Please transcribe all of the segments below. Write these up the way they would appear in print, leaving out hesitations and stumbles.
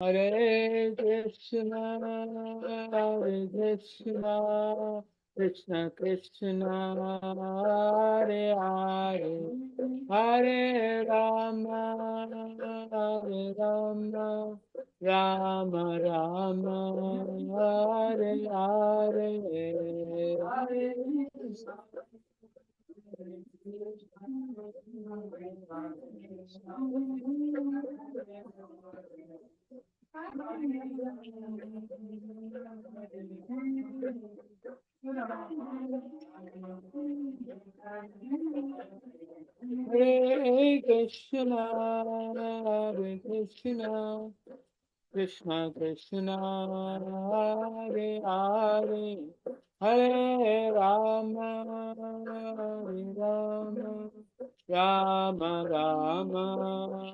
Hare Krishna, Hare Krishna, Krishna Krishna, Hare Hare, Hare Rama, Hare Rama, Rama Rama, Hare Hare, Hare Krishna. Hare Krishna, Hare Krishna, Krishna Krishna, Hare Hare, Hare Rama, Hare Rama, Rama Rama,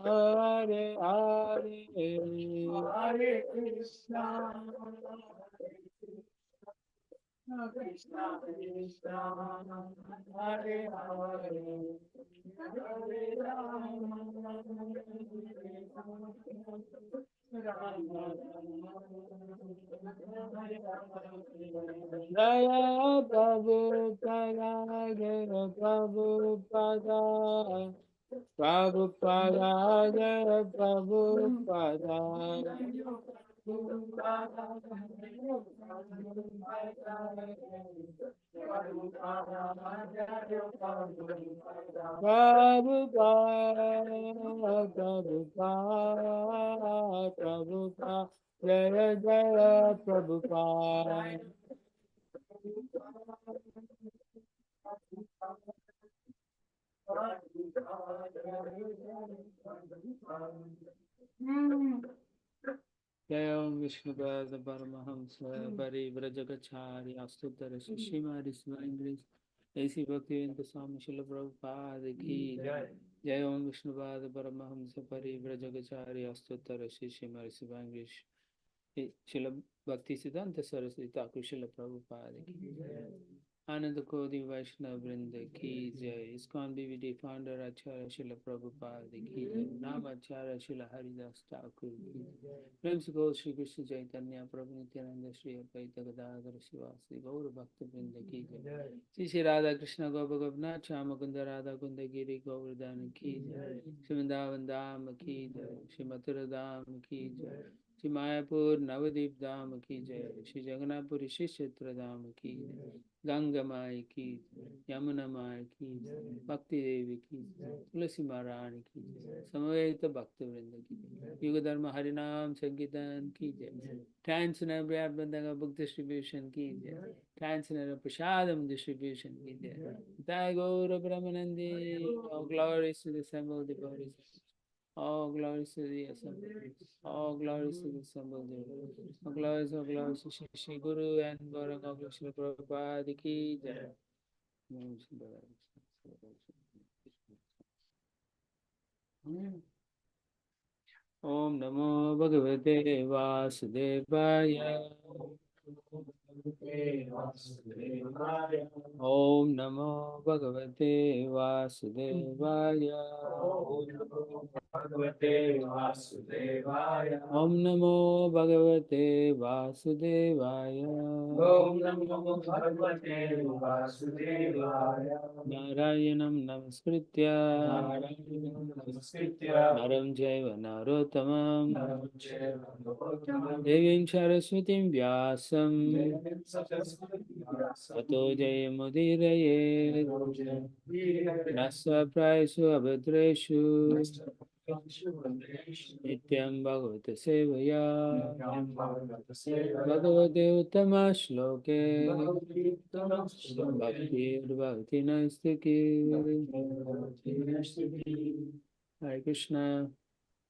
Hare Hare, Hare Krishna. Krishna Krishna, Hare Hare, Hare Rama, Jaya Prabhupada, Jaya Prabhupada, Prabhupada, Jaya Prabhupada. Prabhupada, Prabhupada, Prabhupada, Jaya Jaya Prabhupada. Jai Om Vishnupada Paramahamsa Parivrajagacharya Astutara Shishimari English AC Bhaktivedanta Swami Srila Prabhupada Ki Jai Om Vishnupada Paramahamsa Parivrajagacharya Astutara Shishimari English Srila Bhakti Siddhanta Saraswati Thakur Srila Prabhupada Ki Ananda Kodi Vaishnava Vrinda Ki Jai ISKCON BVD Founder Acharya Srila Prabhupada Ki Jai Nam Acharya Srila Haridas Thakur Ki Prem se Gaur Shri Krishna Chaitanya Prabhu Nityananda Shri Advaita Gadadhara Sivasadi Gaur Bhakta Vrinda Ki Jai Shri Shri Radha Krishna Gopa Gopinath Shama Kunda Radha Kunda Giri Govardhana Ki Jai Shri Vrindavan Dham Ki Jai Shri Mathura Dham Ki Jai Shri Mayapur Navadip Dham Ki Jai Shri Jagannathpuri Shri Kshetra Dham Ki Jai Ganga Mai Ki Yamuna Mai Ki Bhakti Devi Ki Tulasi Maharani Ki Samaveta Bhakta Vrinda Ki Yuga Dharma Harinam Sankirtan Ki Transcendental Abandanga Book Distribution Ki Transcendental Prasadam Distribution Ki Jai Gaura Brahmanandi. All glories to the assembled devotees. All glories to the assembly. All glories to the assembled devotees. All glories to Shri Shri Guru and Gauranga Krishna Prabhupada Ki Jai. Om Namo Bhagavate Vasudevaya. Om Namo Bhagavate Vasudevaya. Om Namo Bhagavate Vasudevaya. Om Namo Bhagavate Vasudevaya. Narayanam Namaskritya Naram Jaiva Narottamam Devim Saraswatim Vyasam Tato Jayamudiraye Nasva Prayasu Abhadreshu Nityam Bhagavata Sevaya Bhagavate Uttama Shloke Bhakti Bhakti Nastiki. Hare Krishna.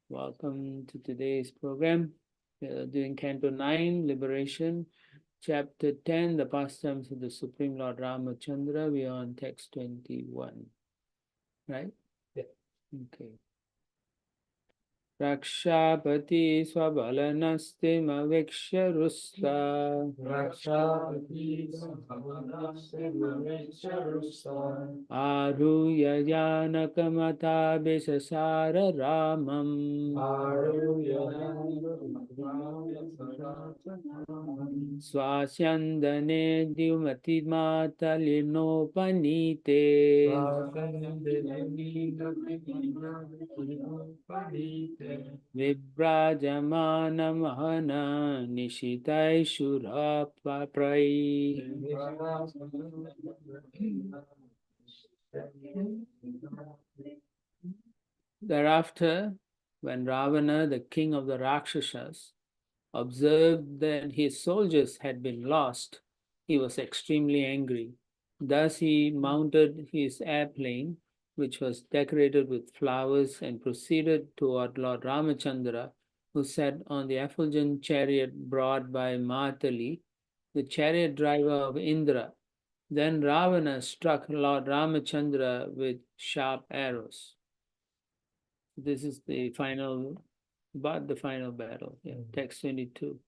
Welcome to today's program. We are doing Canto 9, Liberation, Chapter 10, the pastimes of the Supreme Lord Ramachandra. We are on text 21. Right? Yeah. Okay. Rakshapati Swabalanastimavekshya Rusta Aruya Janakamata Bisasara Ramam Swasyandane Dyumati Matalinopanite Vibrajamana Mahana Nishitai Shurapaprai. Thereafter, when Ravana, the king of the Rakshasas, observed that his soldiers had been lost, he was extremely angry. Thus he mounted his airplane, which was decorated with flowers, and proceeded toward Lord Ramachandra, who sat on the effulgent chariot brought by Matali, the chariot driver of Indra. Then Ravana struck Lord Ramachandra with sharp arrows. This is the final battle. Yeah, text 22.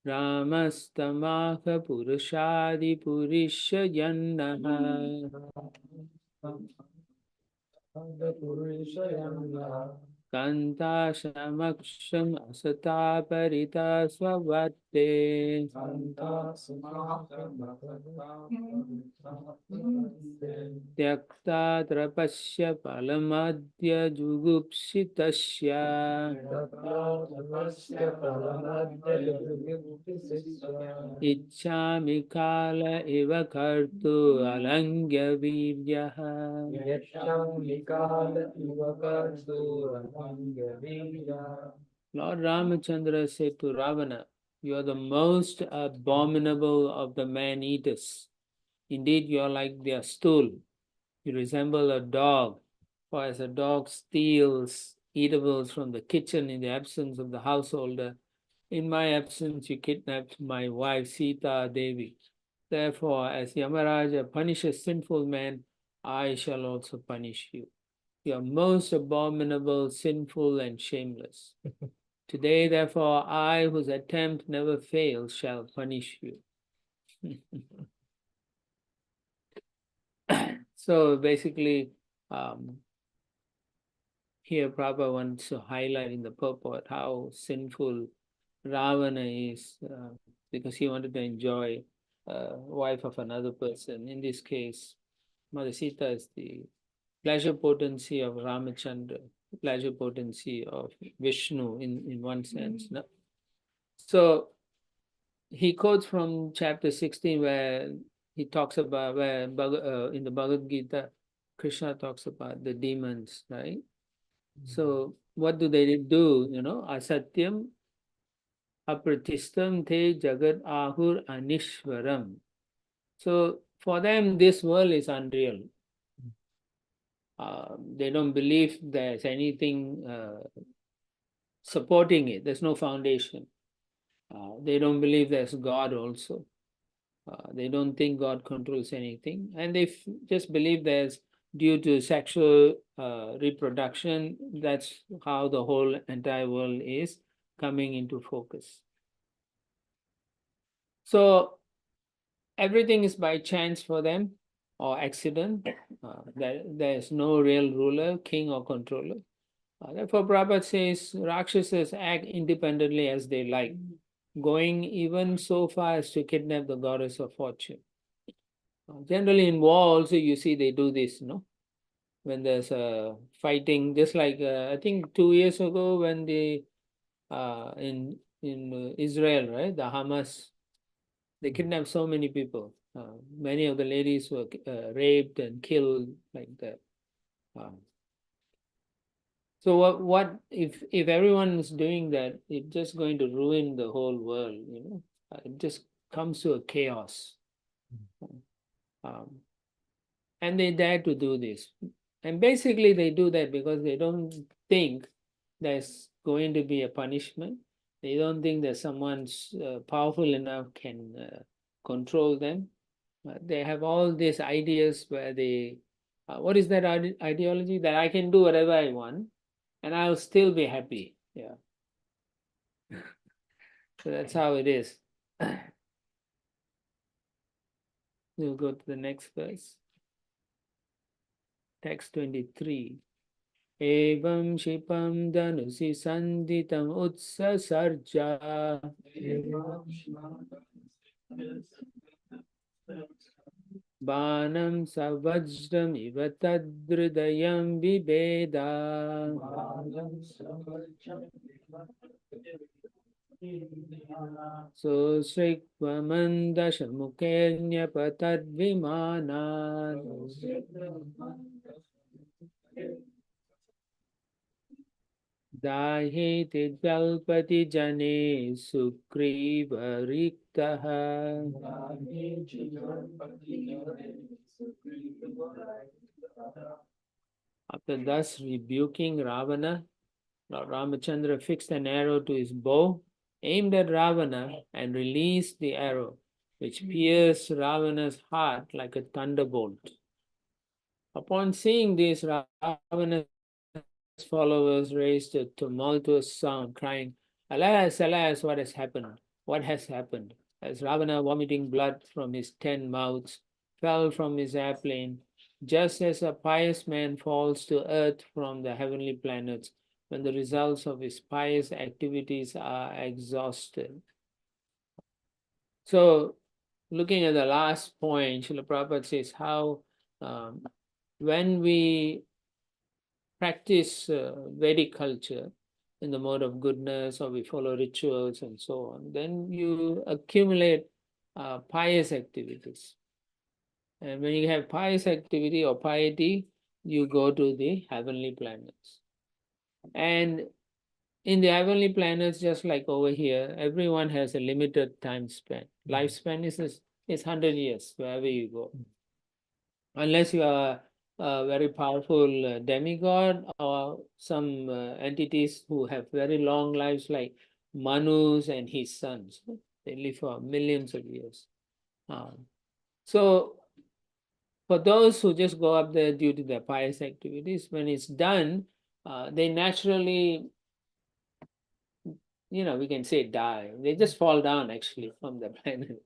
Ramastamaka Purushadi Purisha Yannaha Kanta Shamaksham Asata Parita Swavatte Tyakta Trapasya Palamadya Jugupsitasya Ichchami Kala Eva Kartu Alangya Viryaha. Lord Ramachandra said to Ravana, "You are the most abominable of the man-eaters. Indeed, you are like their stool. You resemble a dog, for as a dog steals eatables from the kitchen in the absence of the householder, in my absence you kidnapped my wife Sita Devi. Therefore, as Yamaraja punishes sinful men, I shall also punish you. You are most abominable, sinful, and shameless. Today, therefore, I, whose attempt never fails, shall punish you." So basically, here Prabhupada wants to highlight in the purport how sinful Ravana is, because he wanted to enjoy wife of another person. In this case, Mother Sita is the pleasure potency of Ramachandra, pleasure potency of Vishnu in one sense. No? So he quotes from chapter 16 where he talks about, where in the Bhagavad Gita, Krishna talks about the demons, right? So what do they do? Asatyam apratistam te jagat ahur anishwaram. So for them, this world is unreal. They don't believe there's anything supporting it. There's no foundation. They don't believe there's God also. They don't think God controls anything. And they just believe there's, due to sexual reproduction, that's how the whole entire world is coming into focus. So everything is by chance for them or accident. There's no real ruler, king, or controller. Therefore, Prabhupada says Rakshasas act independently as they like, going even so far as to kidnap the goddess of fortune. Generally, in war also, you see they do this, when there's a fighting, just like I think 2 years ago when the in Israel, right, the Hamas, they kidnapped so many people. Many of the ladies were raped and killed like that. So what if everyone is doing that? It's just going to ruin the whole world. It just comes to a chaos. And they dare to do this. And basically they do that because they don't think there's going to be a punishment. They don't think that someone's powerful enough can control them. They have all these ideas where they, what is that ideology? That I can do whatever I want. and I'll still be happy. Yeah. So that's how it is. We'll go to the next verse. Text 23. Evam shipam dhanusi sanditam utsasarja. Banam savajram iva tadridayam vibeda. So shrikvamandashamukhernyapatadvimanad. Dahiti jalpati jane sugriva riktaha. After thus rebuking Ravana, Lord Ramachandra fixed an arrow to his bow, aimed at Ravana, and released the arrow, which pierced Ravana's heart like a thunderbolt. Upon seeing this, Ravana's followers raised a tumultuous sound, crying, "Alas, alas, what has happened? What has happened?" As Ravana, vomiting blood from his 10 mouths, fell from his airplane, just as a pious man falls to earth from the heavenly planets when the results of his pious activities are exhausted. So, looking at the last point, Srila Prabhupada says how when we practice Vedic culture in the mode of goodness, or we follow rituals and so on, then you accumulate pious activities. And when you have pious activity or piety, you go to the heavenly planets. And in the heavenly planets, just like over here, everyone has a limited time span. Lifespan is 100 years wherever you go. Unless you are a very powerful demigod or some entities who have very long lives like Manus and his sons. They live for millions of years. So for those who just go up there due to their pious activities, when it's done, they naturally, we can say die. They just fall down actually from the planet.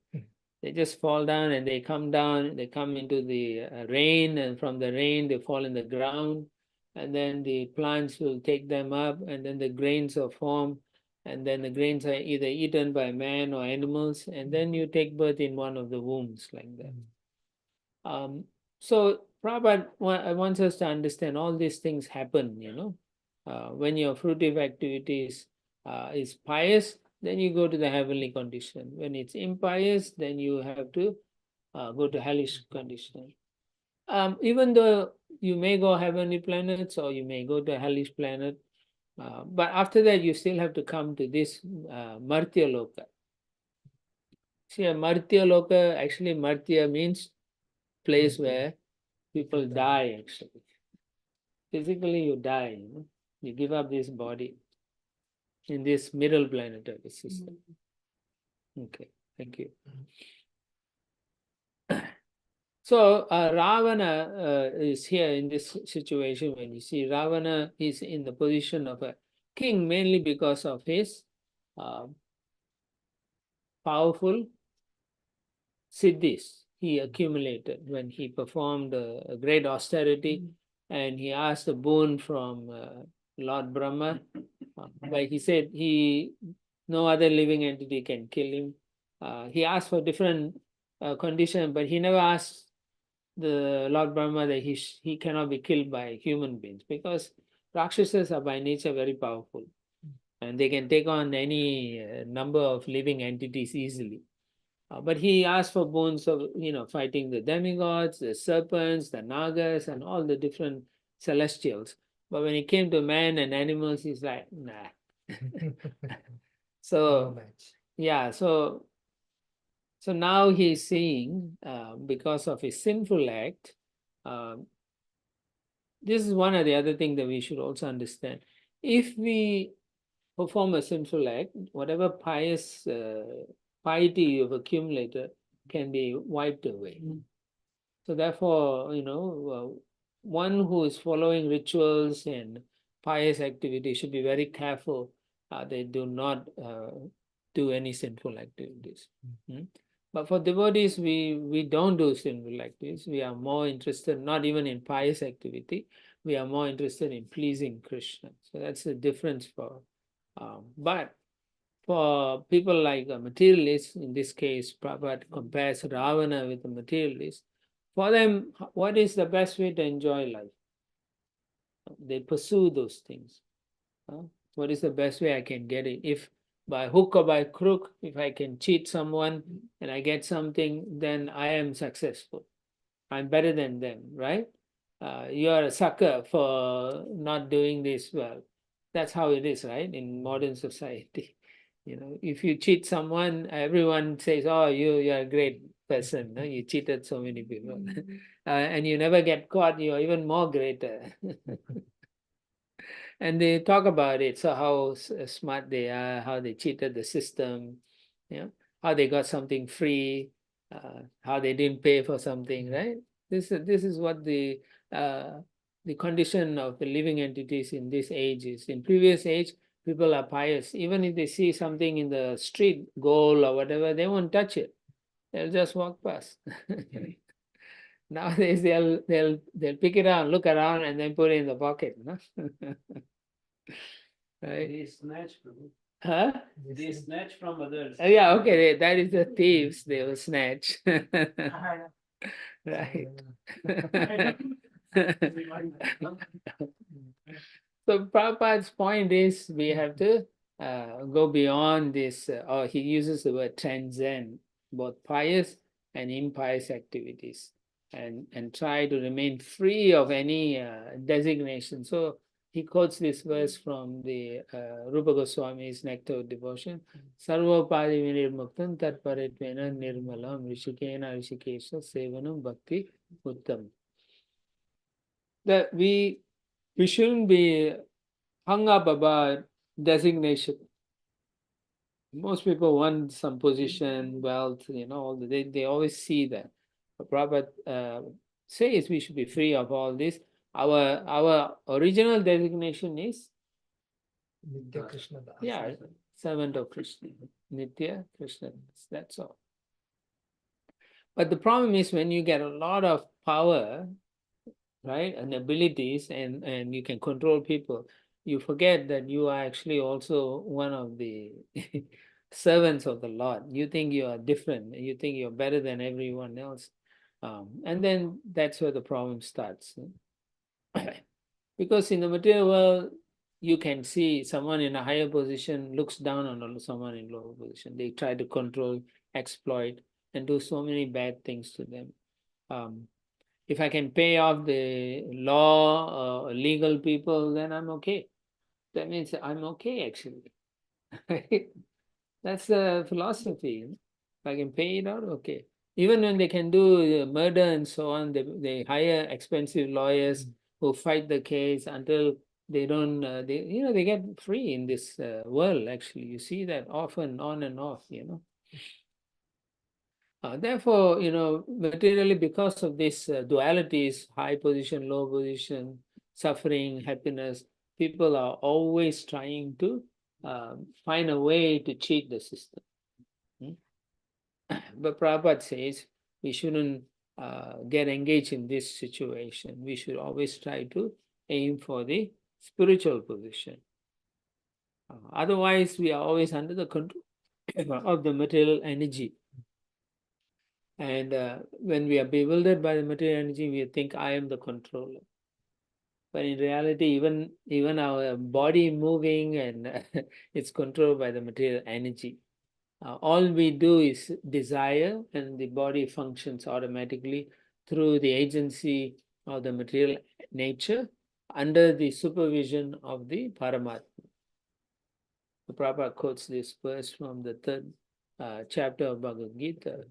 They just fall down and they come down, they come into the rain, and from the rain they fall in the ground, and then the plants will take them up, and then the grains are formed, and then the grains are either eaten by man or animals, and then you take birth in one of the wombs like that. So Prabhupada wants us to understand all these things happen, when your fruitive activities is pious, then you go to the heavenly condition. When it's impious, then you have to go to hellish condition. Even though you may go heavenly planets or you may go to hellish planet, but after that you still have to come to this Martya Loka. See, a Martya Loka, actually Martya means place where people die actually. Physically you die, you give up this body in this middle planetary system. Okay, thank you. So Ravana is here in this situation. When you see Ravana is in the position of a king mainly because of his powerful siddhis he accumulated when he performed a great austerity, and he asked a boon from Lord Brahma. Like he said, no other living entity can kill him. He asked for different conditions, but he never asked the Lord Brahma that he cannot be killed by human beings, because Rakshasas are by nature very powerful and they can take on any number of living entities easily. But he asked for boons of, fighting the demigods, the serpents, the nagas, and all the different celestials. But when it came to man and animals, he's like, nah. So, yeah, so now he's seeing, because of his sinful act, this is one of the other things that we should also understand. If we perform a sinful act, whatever pious piety you've accumulated can be wiped away. So therefore, one who is following rituals and pious activity should be very careful. They do not do any sinful activities. But for devotees, we don't do sinful activities. We are more interested, not even in pious activity, we are more interested in pleasing Krishna. So that's the difference for, but for people like a materialist, in this case, Prabhupada compares Ravana with a materialist. For them, what is the best way to enjoy life? They pursue those things. What is the best way I can get it? If by hook or by crook, if I can cheat someone and I get something, then I am successful. I'm better than them, right? You are a sucker for not doing this well. That's how it is, right? In modern society. If you cheat someone, everyone says, "Oh, you're a great person. No? You cheated so many people." And you never get caught, you're even more greater. And they talk about it, so how smart they are, how they cheated the system, how they got something free, how they didn't pay for something, right? This is what the condition of the living entities in this age is. In previous age, people are pious. Even if they see something in the street, gold or whatever, they won't touch it. They'll just walk past. Nowadays, they'll pick it up, look around, and then put it in the pocket. No? Right? They snatch, Prabhu. Huh? They snatch from others. Yeah, okay, that is the thieves, they will snatch. Right. So Prabhupada's point is we have to go beyond this, or he uses the word transcend, both pious and impious activities, and try to remain free of any designation. So he quotes this verse from the Rupa Goswami's Nectar of Devotion. Sarvopadi vinirmuktam tatparitvena nirmalam rishikena rishikesha sevanam bhakti uttam. That we shouldn't be hung up about designation. Most people want some position, wealth, they always see that. But Prabhupada says we should be free of all this. Our original designation is Nitya Krishna Das. Yeah, servant of Krishna. Nitya Krishna Das. That's all. But the problem is when you get a lot of power, right, and abilities, and you can control people, you forget that you are actually also one of the servants of the Lord. You think you are different. You think you're better than everyone else. And then that's where the problem starts. Because in the material world, you can see someone in a higher position looks down on someone in lower position. They try to control, exploit, and do so many bad things to them. If I can pay off the law or legal people, then I'm okay. That means I'm okay, actually. That's the philosophy. If I can pay it out, okay. Even when they can do murder and so on, they hire expensive lawyers who fight the case until they don't, they get free in this world, actually. You see that often on and off, Therefore, materially, because of these dualities, high position, low position, suffering, happiness, people are always trying to find a way to cheat the system. But Prabhupada says we shouldn't get engaged in this situation. We should always try to aim for the spiritual position. Otherwise, we are always under the control of the material energy. And when we are bewildered by the material energy, we think I am the controller. But in reality, even our body moving and it's controlled by the material energy. All we do is desire, and the body functions automatically through the agency of the material nature under the supervision of the Paramatma. The Prabhupada quotes this verse from the third chapter of Bhagavad Gita,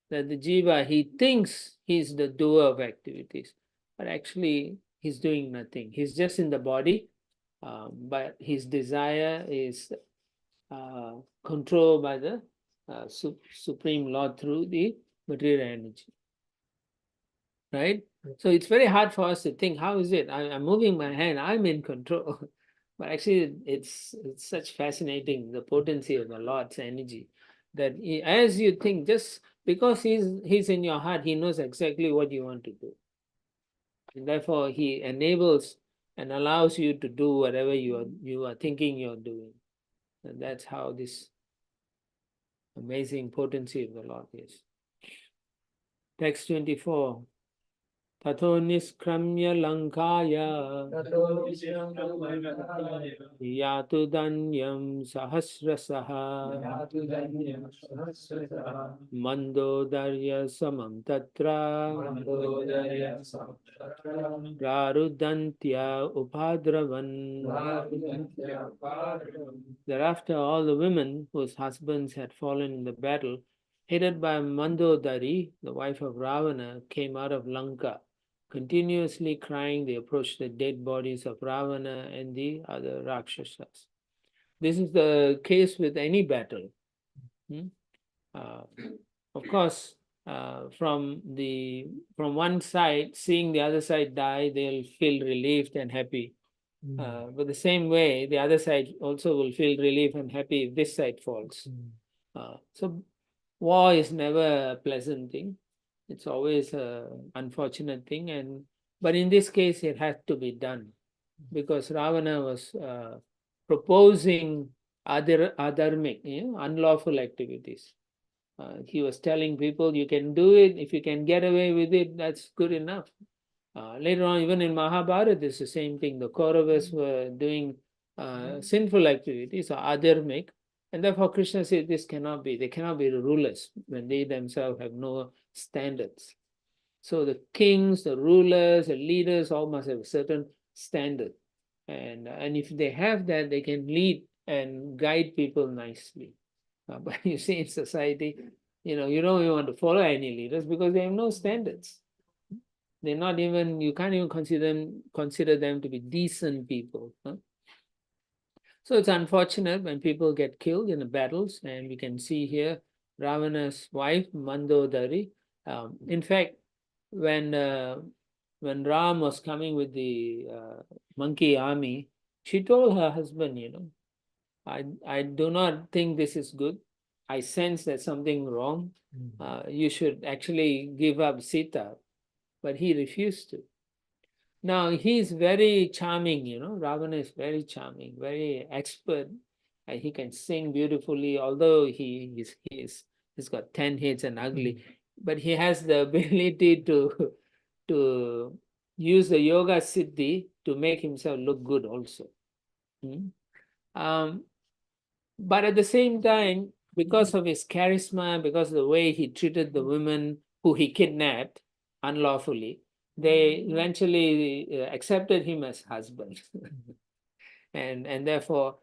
that the jiva, he thinks he's the doer of activities, but actually he's doing nothing. He's just in the body, but his desire is controlled by the Supreme Lord through the material energy. Right? So it's very hard for us to think, how is it? I'm moving my hand, I'm in control. But actually, it's such fascinating, the potency of the Lord's energy, that as you think, just because he's in your heart, he knows exactly what you want to do. And therefore, he enables and allows you to do whatever you are thinking you're doing. And that's how this amazing potency of the Lord is. Text 24. Tato niskramya lankaya yatu danyam sahasrasaha mandodarya samam tatra prarudantya upadravan. Thereafter, all the women whose husbands had fallen in the battle, headed by Mandodari, the wife of Ravana, came out of Lanka. Continuously crying, they approached the dead bodies of Ravana and the other Rakshasas. This is the case with any battle. Of course, from one side, seeing the other side die, they'll feel relieved and happy. But the same way, the other side also will feel relief and happy if this side falls. So war is never a pleasant thing. It's always an unfortunate thing, but in this case, it had to be done because Ravana was proposing adharmic, unlawful activities. He was telling people, you can do it. If you can get away with it, that's good enough. Later on, even in Mahabharata, it's the same thing. The Kauravas were doing sinful activities, or adharmic, and therefore Krishna said this cannot be. They cannot be the rulers when they themselves have no standards. So the kings, the rulers, the leaders all must have a certain standard. And if they have that, they can lead and guide people nicely. But you see in society, you don't even want to follow any leaders because they have no standards. They're not even, you can't even consider them to be decent people. So it's unfortunate when people get killed in the battles, and we can see here Ravana's wife, Mandodari. In fact, when Ram was coming with the monkey army, she told her husband, I do not think this is good. I sense there's something wrong. You should actually give up Sita. But he refused to. Now, he's very charming, Ravana is very charming, very expert. He can sing beautifully, although he's got 10 heads and ugly, but he has the ability to use the yoga siddhi to make himself look good also. But at the same time, because of his charisma, because of the way he treated the women who he kidnapped unlawfully, they eventually accepted him as husband. and therefore,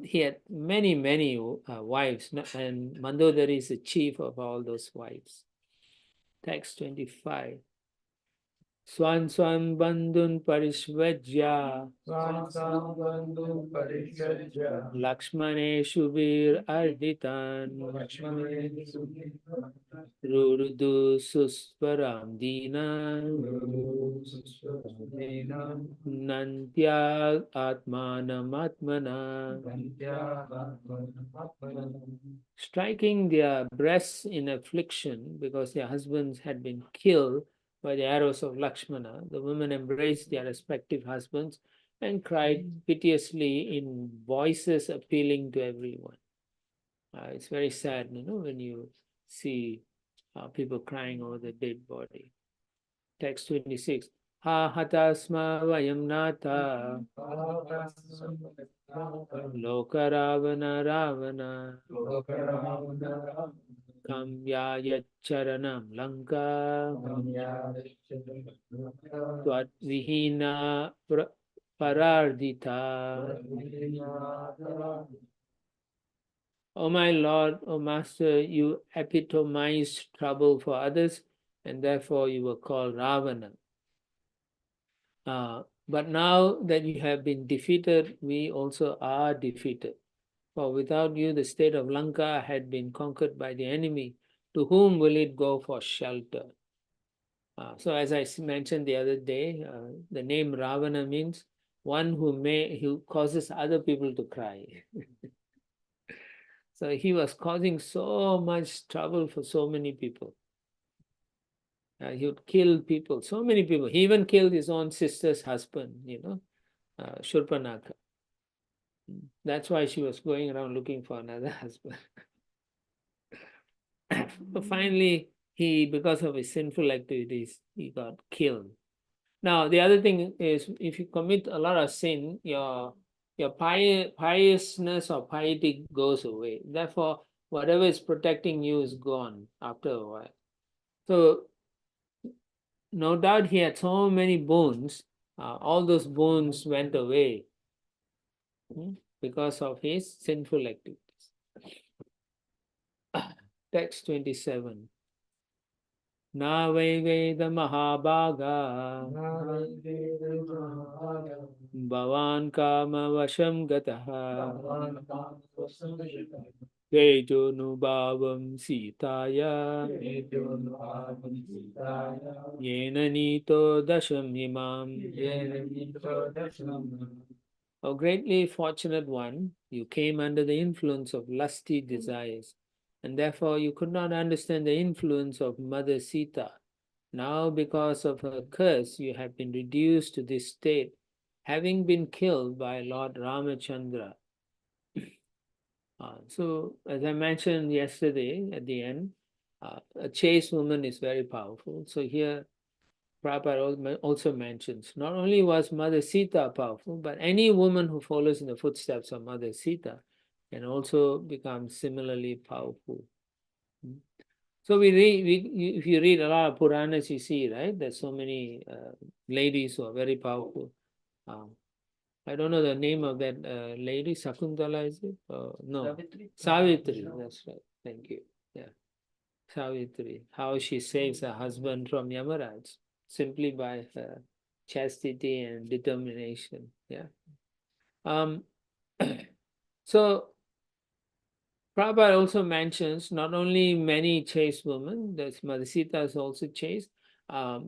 he had many wives, and Mandodari is the chief of all those wives. Text 25. Swan Swan Bandhun Parishvajya Lakshmane Shubir Arditan Rurudu Susparam Dina Nantya Atmanam Atmana, striking their breasts in affliction because their husbands had been killed by the arrows of Lakshmana. The women embraced their respective husbands and cried piteously in voices appealing to everyone. It's very sad, when you see people crying over the dead body. Text 26. Ha hatasma vayam nata loka ravana ravana kamya charanam lanka tvat vihina parardita. O my Lord, O Master, you epitomized trouble for others, and therefore you were called Ravana. But now that you have been defeated, we also are defeated. For without you, the state of Lanka had been conquered by the enemy. To whom will it go for shelter? So as I mentioned the other day, the name Ravana means one who causes other people to cry. So he was causing so much trouble for so many people. He would kill people, so many people. He even killed his own sister's husband, Shurpanaka. That's why she was going around looking for another husband. But finally, because of his sinful activities, he got killed. Now, the other thing is, if you commit a lot of sin, your piousness or piety goes away. Therefore, whatever is protecting you is gone after a while. So, no doubt he had so many boons. All those boons went away because of his sinful activities. Text 27. Na vai Veda Mahabhaga Bhavan Kama Vasham Gataha Kejo Nubhavam Sitaya Yena Nito Dasham Imam. O greatly fortunate one, you came under the influence of lusty desires, and therefore you could not understand the influence of Mother Sita. Now, because of her curse, you have been reduced to this state, having been killed by Lord Ramachandra. So, as I mentioned yesterday at the end, a chaste woman is very powerful. So here, Prabhupada also mentions, not only was Mother Sita powerful, but any woman who follows in the footsteps of Mother Sita can also become similarly powerful. So if you read a lot of Puranas, you see, right? There's so many ladies who are very powerful. I don't know the name of that lady. Sakuntala, is it? No. Savitri. Savitri, that's right. Thank you. Yeah. Savitri. How she saves her husband from Yamaraj simply by her chastity and determination. Yeah. So Prabhupada also mentions not only many chaste women, there's Mother Sita is also chaste,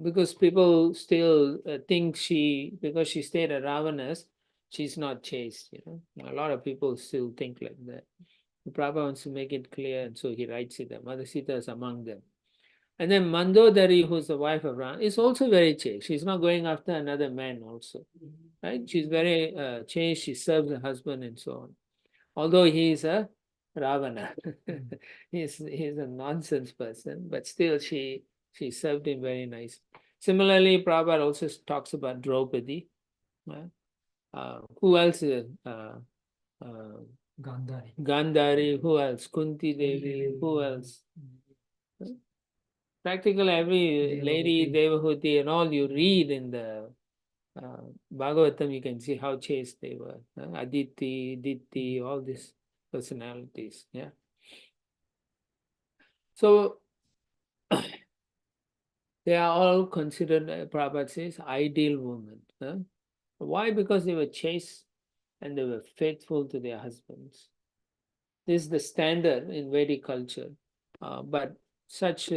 because people still think because she stayed at Ravana's, she's not chaste. A lot of people still think like that. Prabhupada wants to make it clear, and so he writes it that Mother Sita is among them. And then Mandodari, who's the wife of Ram, is also very chaste. She's not going after another man also, right? She's very chaste. She serves her husband and so on. Although he is a Ravana, he's a nonsense person, but still she served him very nice. Similarly, Prabhupada also talks about Draupadi. Who else? Gandhari. Gandhari. Who else? Kunti Devi. Who else? Practically every lady, Devahuti, and all you read in the Bhagavatam, you can see how chaste they were. Aditi, Diti, all these personalities. Yeah. So they are all considered, Prabhupada says, ideal women. Why? Because they were chaste and they were faithful to their husbands. This is the standard in Vedic culture. But such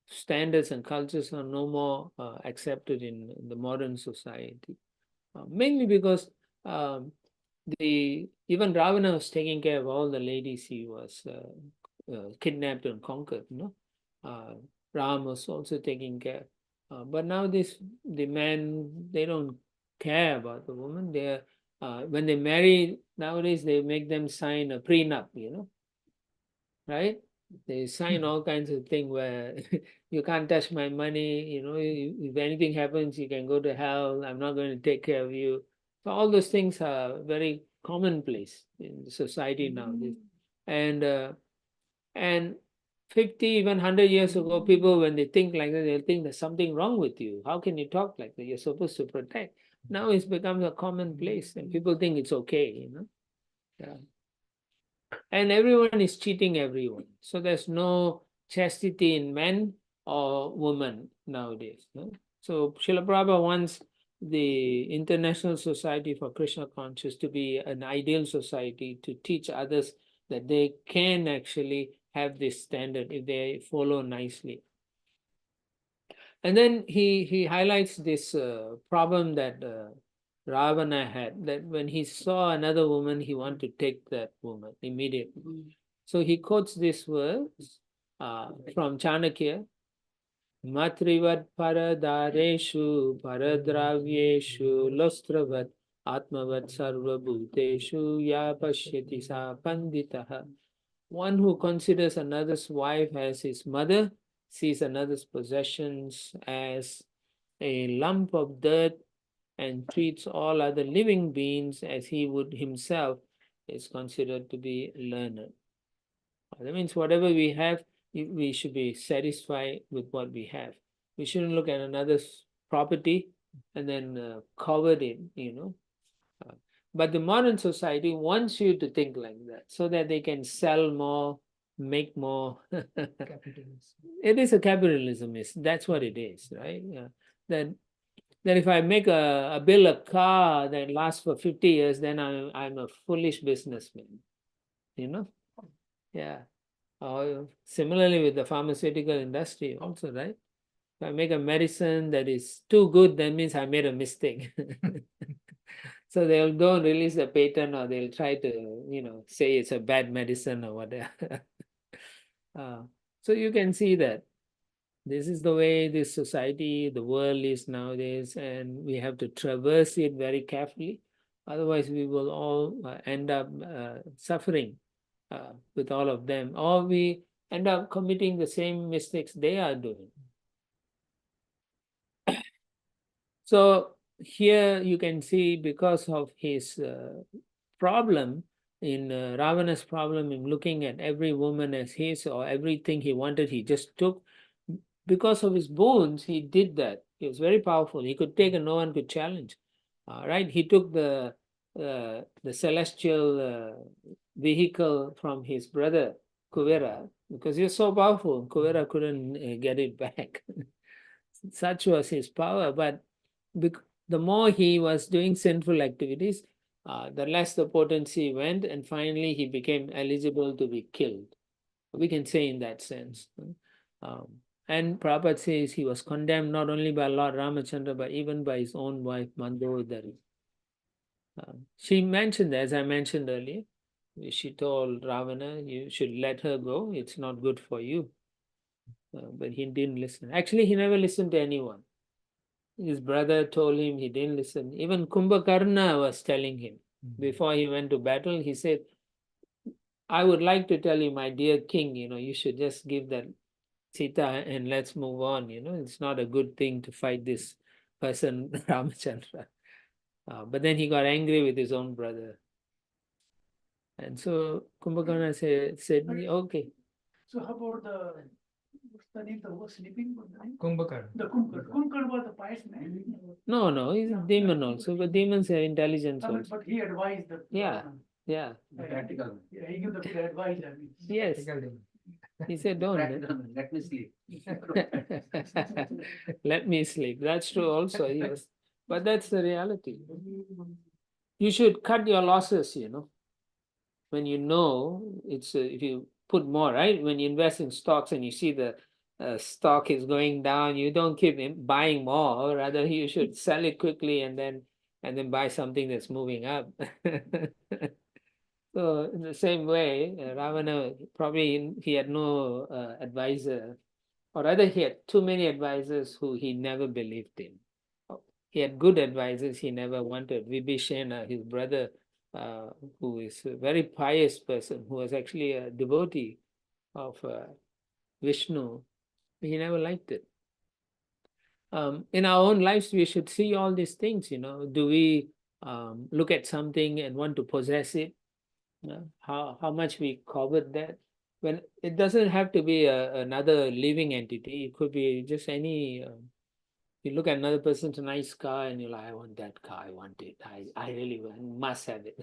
standards and cultures are no more accepted in the modern society. Mainly because even Ravana was taking care of all the ladies he was kidnapped and conquered. Ram was also taking care. But now the men, they don't care about the woman. When they marry nowadays, they make them sign a prenup, right? They sign all kinds of things where you can't touch my money, if anything happens, you can go to hell, I'm not going to take care of you. So all those things are very commonplace in the society nowadays. And 50, even 100 years ago, people, when they think like that, they'll think there's something wrong with you. How can you talk like that? You're supposed to protect. Now it's become a commonplace and people think it's okay, Yeah. And everyone is cheating everyone. So there's no chastity in men or women nowadays. So Srila Prabhupada wants the International Society for Krishna Conscious to be an ideal society to teach others that they can actually have this standard if they follow nicely. And then he highlights this problem that Ravana had, that when he saw another woman, he wanted to take that woman immediately. So he quotes this verse from Chanakya, Matrivat paradareshu paradravyeshu lostravat atmavat sarvabhuteshu ya pashyati sa panditaha. One who considers another's wife as his mother sees another's possessions as a lump of dirt and treats all other living beings as he would himself is considered to be learned. That means whatever we have, we should be satisfied with what we have. We shouldn't look at another's property and then covet it, But the modern society wants you to think like that so that they can sell more, make more. Capitalism. It is a capitalism. That's what it is, right? Yeah. That if I make build a car that lasts for 50 years, then I'm a foolish businessman, Yeah. Or similarly with the pharmaceutical industry also, right? If I make a medicine that is too good, that means I made a mistake. So they'll go and release a patent, or they'll try to, say it's a bad medicine or whatever. So you can see that this is the way this society, the world is nowadays, and we have to traverse it very carefully. Otherwise, we will all end up suffering with all of them, or we end up committing the same mistakes they are doing. So here you can see, because of his problem, in Ravana's problem in looking at every woman as his, or everything he wanted, he just took. Because of his boons, he did that. He was very powerful. He could take and no one could challenge. Right? He took the celestial vehicle from his brother Kuvera, because he was so powerful. Kuvera couldn't get it back. Such was his power. But the more he was doing sinful activities, the less the potency went, and finally he became eligible to be killed. We can say in that sense. And Prabhupada says he was condemned not only by Lord Ramachandra, but even by his own wife, Mandodari. She mentioned, as I mentioned earlier, she told Ravana, you should let her go. It's not good for you. But he didn't listen. Actually, he never listened to anyone. His brother told him, he didn't listen. Even Kumbhakarna was telling him, before he went to battle, he said, I would like to tell you, my dear king, you should just give that Sita and let's move on. It's not a good thing to fight this person, Ramachandra. But then he got angry with his own brother. And so Kumbhakarna said, okay. So how about what's the name, the who was sleeping? Kumbhakarna. The Kumbhakarna. Kumbhakarna was the pious man. No, he's a demon also, but demons have intelligence also. But he advised the Yeah. Yeah. Practical. Yeah, he gave the good advice. I mean. Yes. He said, don't. Let me sleep. Let me sleep. That's true also. But that's the reality. You should cut your losses, when it's if you put more, right? When you invest in stocks and you see the stock is going down, you don't keep buying more. Rather, you should sell it quickly and then buy something that's moving up. So in the same way, Ravana, probably he had no advisor, or rather he had too many advisors who he never believed in. He had good advisors he never wanted. Vibhishana, his brother, who is a very pious person, who was actually a devotee of Vishnu, he never liked it. In our own lives, we should see all these things, Do we look at something and want to possess it? How much we covet that? When it doesn't have to be another living entity, it could be just any. You look at another person's nice car and you're like, I want that car, I want it, I really must have it.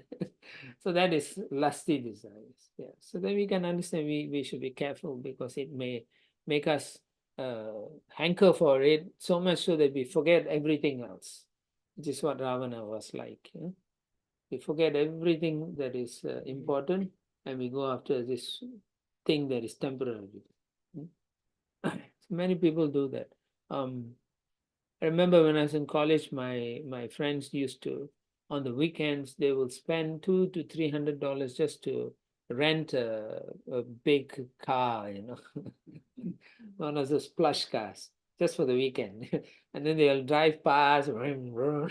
So that is lusty desires. Yeah. So then we can understand we should be careful, because it may make us hanker for it so much so that we forget everything else, which is what Ravana was like. We forget everything that is important, and we go after this thing that is temporary. Many people do that. I remember when I was in college, my friends used to, on the weekends, they will spend $200 to $300 just to rent a big car, one of those plush cars, just for the weekend. And then they'll drive past. Vroom, vroom.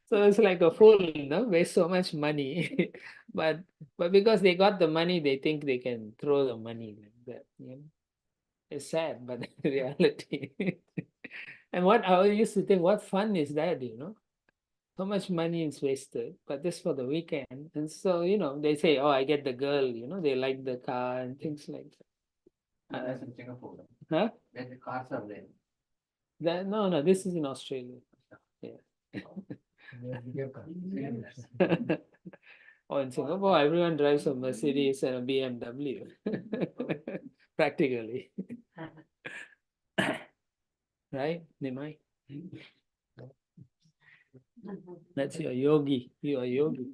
So it's like a fool, waste so much money. but because they got the money, they think they can throw the money like that. It's sad, but the reality. And what I used to think, what fun is that, So much money is wasted, but this for the weekend. And so, they say, oh, I get the girl, they like the car and things like that. That's in Singapore. Huh? Where the cars are there. No, this is in Australia. Yeah. Oh, in Singapore, everyone drives a Mercedes and a BMW. Practically. Right, Nimai? That's your yogi. You are yogi.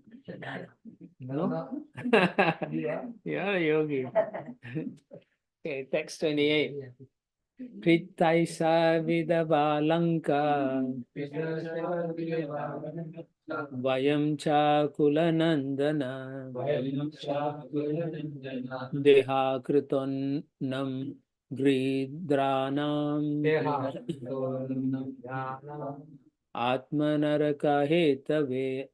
No? You are a yogi. Okay, text 28. Kritaisa vidavalanka Vayam cha kulanandana Deha kriton nam gridranam Atmanaraka hetave.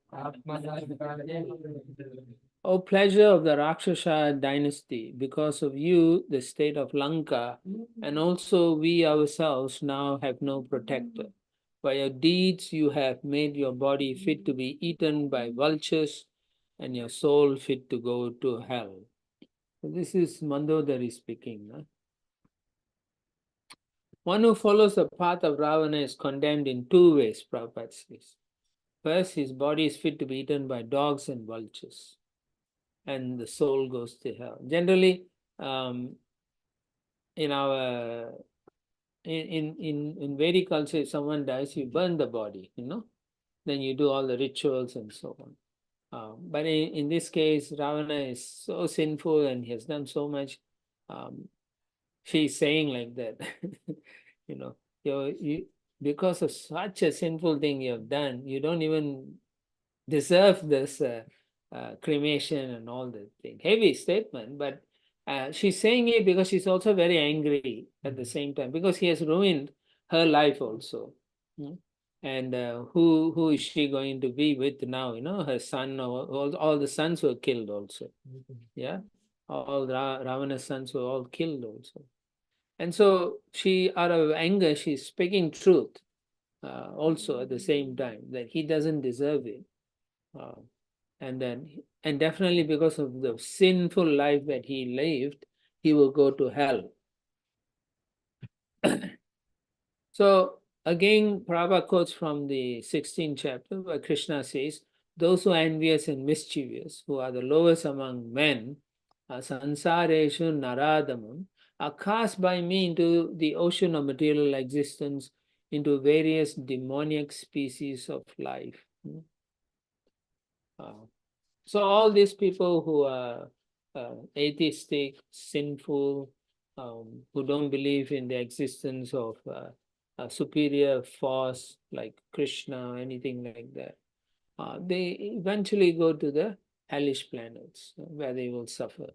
O pleasure of the Rakshasa dynasty, because of you, the state of Lanka, and also we ourselves now have no protector. By your deeds, you have made your body fit to be eaten by vultures and your soul fit to go to hell. So this is Mandodari speaking. One who follows the path of Ravana is condemned in two ways, Prabhupada says. First, his body is fit to be eaten by dogs and vultures, and the soul goes to hell. Generally, in our in Vedic culture, if someone dies, you burn the body, then you do all the rituals and so on. But in this case, Ravana is so sinful and he has done so much. She's saying like that, because of such a sinful thing you have done, you don't even deserve this cremation and all that thing. Heavy statement, but she's saying it because she's also very angry at the same time, because he has ruined her life also. And who is she going to be with now? Her son, all the sons were killed also. Yeah, all Ravana's sons were all killed also. And so she, out of anger, she's speaking truth also at the same time, that he doesn't deserve it. And definitely because of the sinful life that he lived, he will go to hell. So again, Prabhupada quotes from the 16th chapter where Krishna says, those who are envious and mischievous, who are the lowest among men, sansareshu naradamam, are cast by me into the ocean of material existence, into various demoniac species of life. So all these people who are atheistic, sinful, who don't believe in the existence of a superior force like Krishna or anything like that, they eventually go to the hellish planets where they will suffer.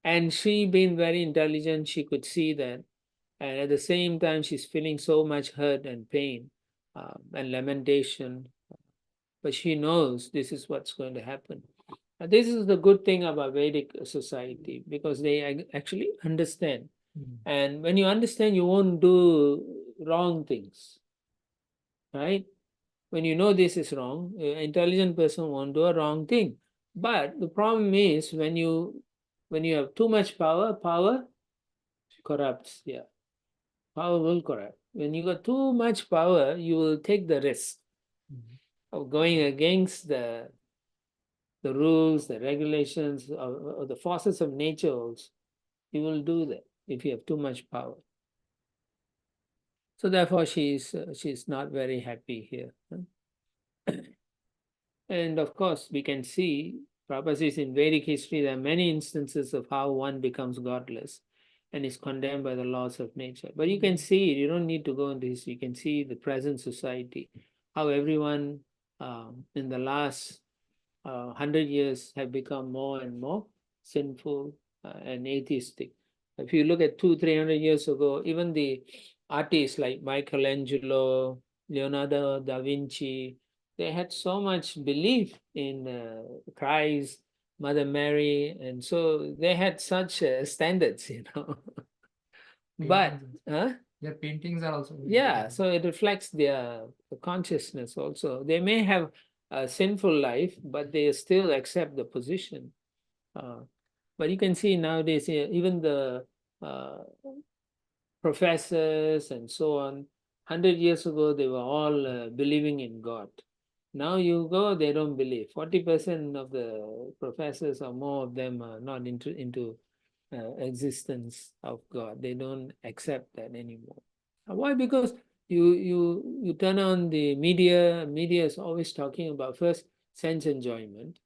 And she, being very intelligent, she could see that. And at the same time, she's feeling so much hurt and pain and lamentation. But she knows this is what's going to happen. This is the good thing about Vedic society, because they actually understand. And when you understand, you won't do wrong things, right? When you know this is wrong, an intelligent person won't do a wrong thing. But the problem is when you have too much power, power corrupts. Yeah, power will corrupt. When you got too much power, you will take the risk of going against the rules, the regulations, or the forces of nature also. You will do that if you have too much power. So therefore, she's not very happy here. And of course, we can see Prabhupada says in Vedic history there are many instances of how one becomes godless and is condemned by the laws of nature. But you can see it, you don't need to go into history, you can see the present society, how everyone in the last 100 years have become more and more sinful and atheistic. If you look at 200-300 years ago, even the artists like Michelangelo, Leonardo da Vinci, they had so much belief in Christ, Mother Mary, and so they had such standards, But Their paintings are also very yeah, good. so it reflects their consciousness also. They may have a sinful life, but they still accept the position. But you can see nowadays, even the professors and so on, 100 years ago, they were all believing in God. Now you go, they don't believe. 40% of the professors or more of them are not into existence of God. They don't accept that anymore. Why? Because you turn on the media. Media is always talking about first sense enjoyment,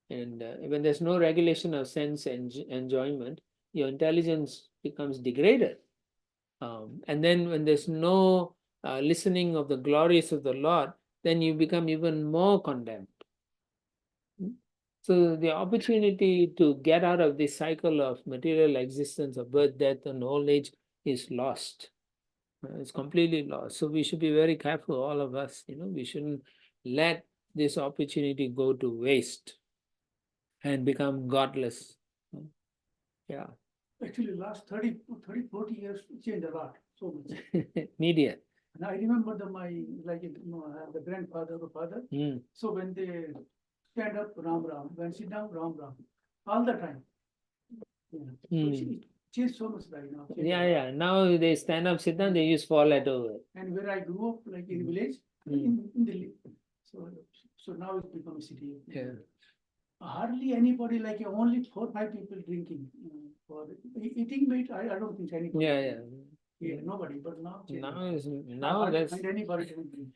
and when there's no regulation of sense enjoyment, your intelligence becomes degraded. And then when there's no listening of the glories of the Lord, then you become even more condemned. So the opportunity to get out of this cycle of material existence of birth, death, and old age is lost. It's completely lost. So we should be very careful, all of us. We shouldn't let this opportunity go to waste and become godless. Yeah. Actually, last 30, 40 years changed a lot, so much. Media. And I remember the grandfather, the father. Mm. So when they stand up, Ram Ram, when sit down, Ram Ram, all the time. Yeah. So it changed so much right now. Yeah. Now they stand up, sit down, they use four letter. And where I grew up, like in village, in Delhi. So now it's become a city. Yeah. Hardly anybody, like only 4-5 people drinking. For eating meat, I don't think anybody. Yeah, nobody. But now hard to that's find anybody drinking.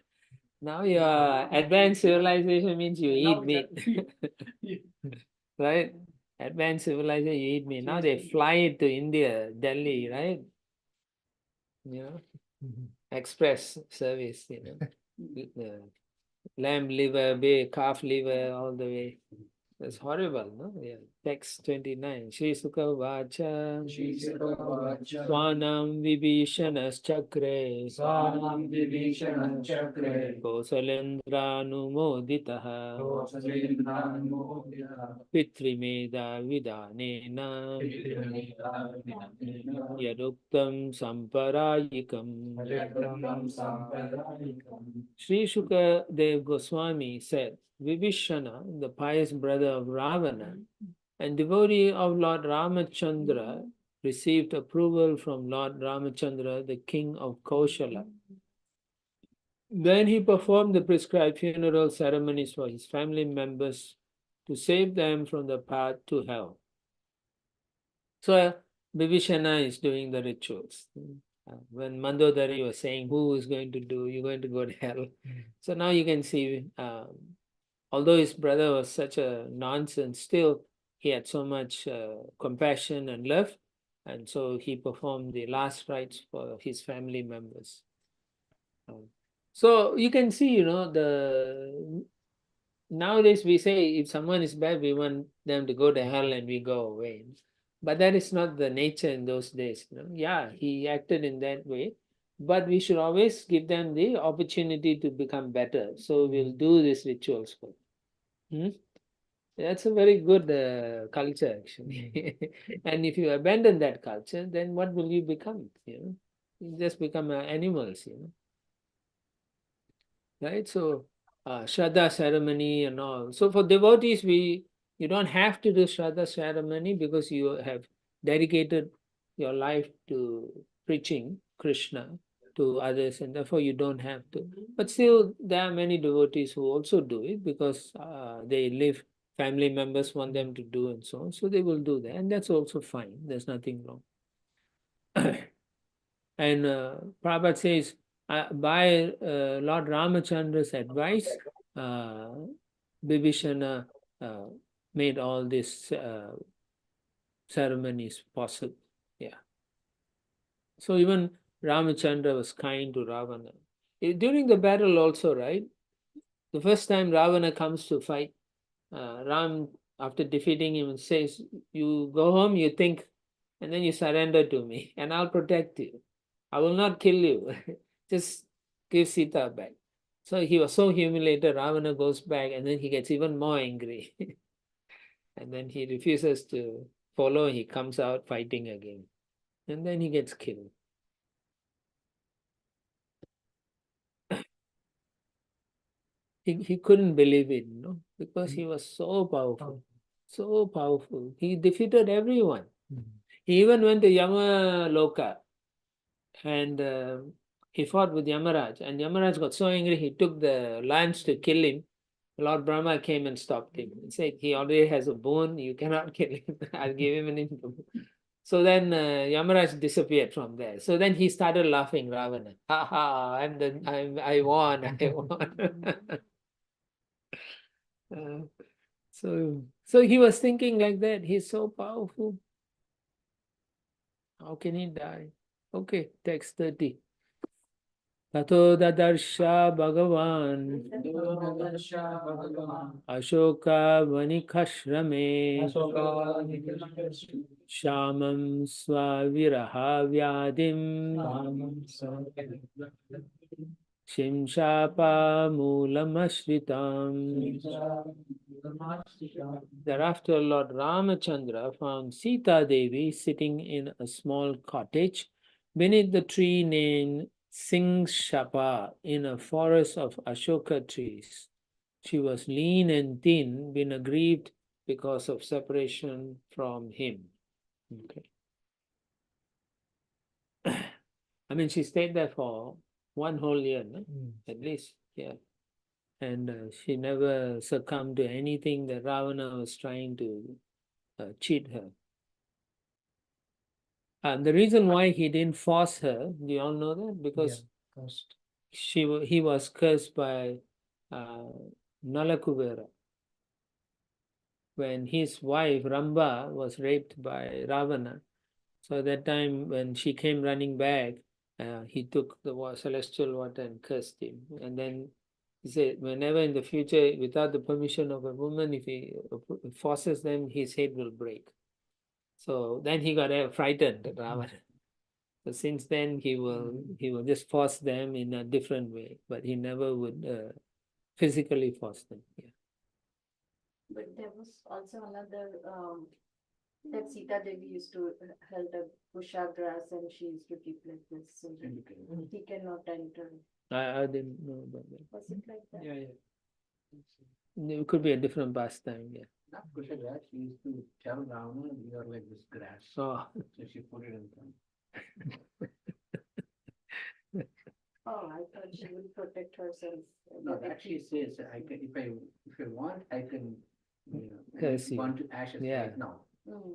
now your advanced civilization means you eat meat. Right? Advanced civilization, you eat meat. Now they fly it to India, Delhi, right? Express service, the lamb liver, calf liver, all the way. That's horrible, no? Yeah. Text 29. Shri Sukha Vacha Swanam Vibhishanas Chakre Kosalendra Numoditaha Pitrimeda Vidanena Yaduktam Samparayikam. Sri Shukadev Goswami said, Vibhishana, the pious brother of Ravana, and devotee of Lord Ramachandra, received approval from Lord Ramachandra, the king of Koshala. Then he performed the prescribed funeral ceremonies for his family members to save them from the path to hell. So Vibhishana is doing the rituals. When Mandodari was saying, who is going to do, you're going to go to hell. So now you can see, although his brother was such a nonsense, still he had so much compassion and love. And so he performed the last rites for his family members. So you can see, nowadays we say if someone is bad, we want them to go to hell and we go away. But that is not the nature in those days. Yeah, he acted in that way, but we should always give them the opportunity to become better. So we'll do these rituals for them. That's a very good culture, actually. And if you abandon that culture, then what will you become? You just become animals, right? So Shraddha ceremony and all. So for devotees, you don't have to do Shraddha ceremony because you have dedicated your life to preaching Krishna to others, and therefore you don't have to. But still, there are many devotees who also do it because they live, family members want them to do and so on. So they will do that, and that's also fine. There's nothing wrong. And Prabhupada says, by Lord Ramachandra's advice, Bibhishana made all these ceremonies possible. Yeah. So even Ramachandra was kind to Ravana. During the battle also, right? The first time Ravana comes to fight, Ram, after defeating him, says, "You go home, you think, and then you surrender to me, and I'll protect you. I will not kill you. Just give Sita back." So he was so humiliated. Ravana goes back, and then he gets even more angry. And then he refuses to follow. He comes out fighting again. And then he gets killed. He couldn't believe it, because he was so powerful. So powerful. He defeated everyone. He even went to Yamaloka and he fought with Yamaraj. And Yamaraj got so angry, he took the lance to kill him. Lord Brahma came and stopped him. He said, he already has a bone, you cannot kill him. I'll give him an income. So then Yamaraj disappeared from there. So then he started laughing, Ravana. Ha ha, I won, I won. So he was thinking like that. He's so powerful. How can he die? Okay, text 30. Tato dadarsha Bhagavan Ashoka Vanikashrame Shamam Swaviraha Vyadim Shimshapa Moolamashritam. Thereafter, Lord Ramachandra found Sita Devi sitting in a small cottage beneath the tree named Singshapa in a forest of Ashoka trees. She was lean and thin, been aggrieved because of separation from him. Okay. I mean, she stayed there for 1 whole year, no? At least, yeah. And she never succumbed to anything that Ravana was trying to cheat her. And the reason why he didn't force her, do you all know that? Because he was cursed by Nalakuvera. When his wife Ramba was raped by Ravana, so at that time when she came running back, he took the celestial water and cursed him. And then he said, whenever in the future, without the permission of a woman, if he forces them, his head will break. So then he got frightened, Ravana. So since then, he will just force them in a different way, but he never would physically force them. Yeah. But there was also another that Sita Devi used to held a busha grass and she used to keep like this so that he cannot enter. I didn't know about that. Was it like that? Yeah. It could be a different pastime, yeah. Not Krishna grass, she used to tell Ravana, you are like this grass. Oh. So she put it in front. Oh, I thought she would protect herself. No, that she says, if I want, I can, Curse you. want to ashes Yeah. right now.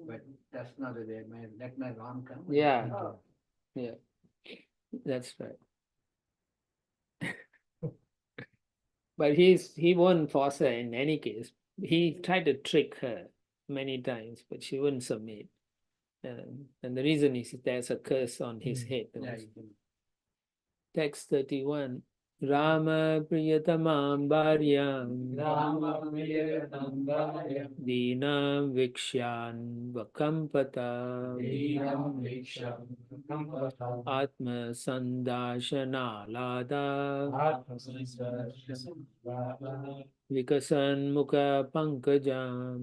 But that's not the way. Let my Ram come. Yeah. Oh. Yeah. That's right. But he won't force her in any case. He tried to trick her many times, but she wouldn't submit. And the reason is there's a curse on his head. Yeah, Text 31. Rama Priyatamam Bharyam Dinam Vikshyan Vakampata Atma Sandashana Lada Vikasan Mukha Pankajam.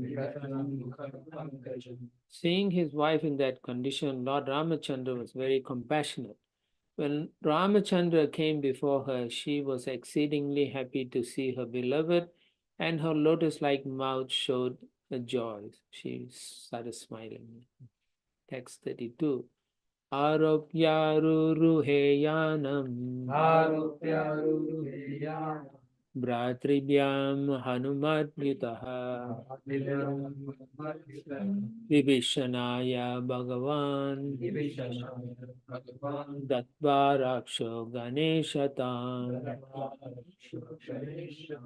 Seeing his wife in that condition, Lord Ramachandra was very compassionate. When Ramachandra came before her, she was exceedingly happy to see her beloved, and her lotus-like mouth showed a joy. She started smiling. Text 32. Aropya ruruhe yanam Bhratribhyam Hanumadyutaha Vibhishanaya Bhagavan Dattva Raksho Ganeshatam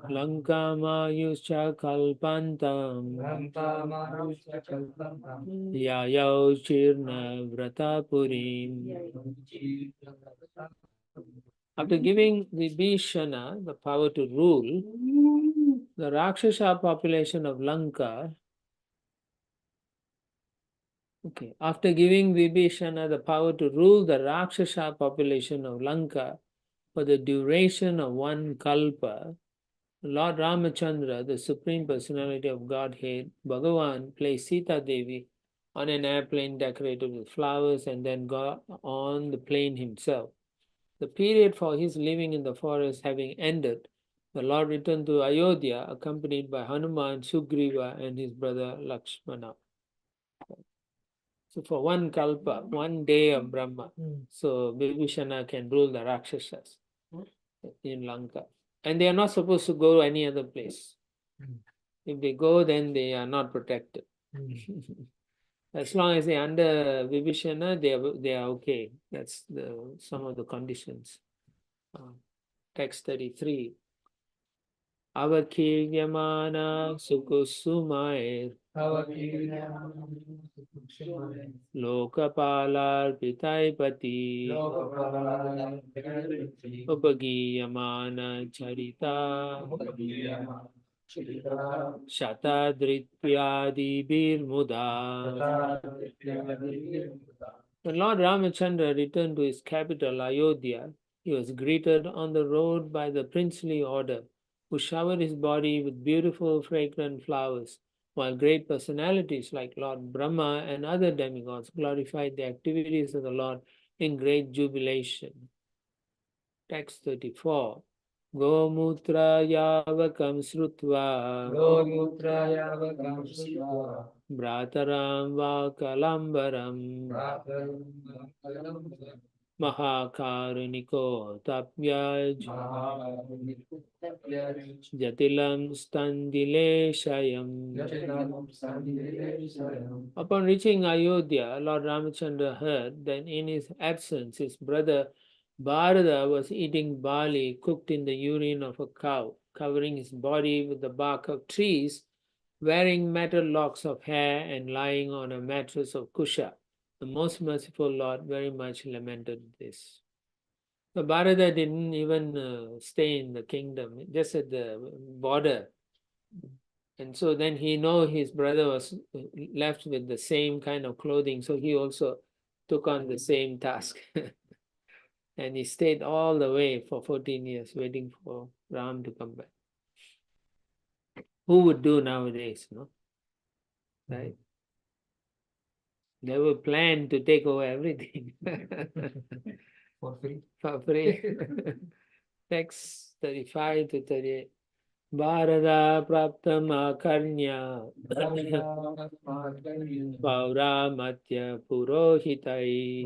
Lankamayuscha Kalpantam Yayau Chirna Vratapurim. After giving Vibhishana the power to rule, the Rakshasa population of Lanka, after giving Vibhishana the power to rule the Rakshasa population of Lanka for the duration of one kalpa, Lord Ramachandra, the Supreme Personality of Godhead, Bhagavan, placed Sita Devi on an airplane decorated with flowers and then got on the plane himself. The period for his living in the forest having ended, the Lord returned to Ayodhya accompanied by Hanuman, Sugriva and his brother Lakshmana. So for one kalpa, one day of Brahma, so Vibhishana can rule the Rakshasas in Lanka. And they are not supposed to go any other place. If they go, then they are not protected. As long as they are under Vibhishana, they are okay. That's some of the conditions. Text 33. Avakiryamana sukusumair Lokapalar pitaipati Upagiyamana charita Shatadrityadi muda. When Lord Ramachandra returned to his capital, Ayodhya, he was greeted on the road by the princely order, who showered his body with beautiful, fragrant flowers, while great personalities like Lord Brahma and other demigods glorified the activities of the Lord in great jubilation. Text 34. Gomutra yavakam srutva Brataram vakalambaram Mahakaruniko tapyaj Jatilam standileshayam. Upon reaching Ayodhya, Lord Ramachandra heard that in his absence his brother Bharata was eating barley cooked in the urine of a cow, covering his body with the bark of trees, wearing metal locks of hair and lying on a mattress of kusha. The most merciful Lord very much lamented this. So Bharata didn't even stay in the kingdom, just at the border. And so then he knew his brother was left with the same kind of clothing, so he also took on the same task. And he stayed all the way for 14 years waiting for Ram to come back. Who would do nowadays, no? Right? They would plan to take over everything. For free. For free. Text 35 to 38. Bharata praptam akarnya Pauramatya purohitai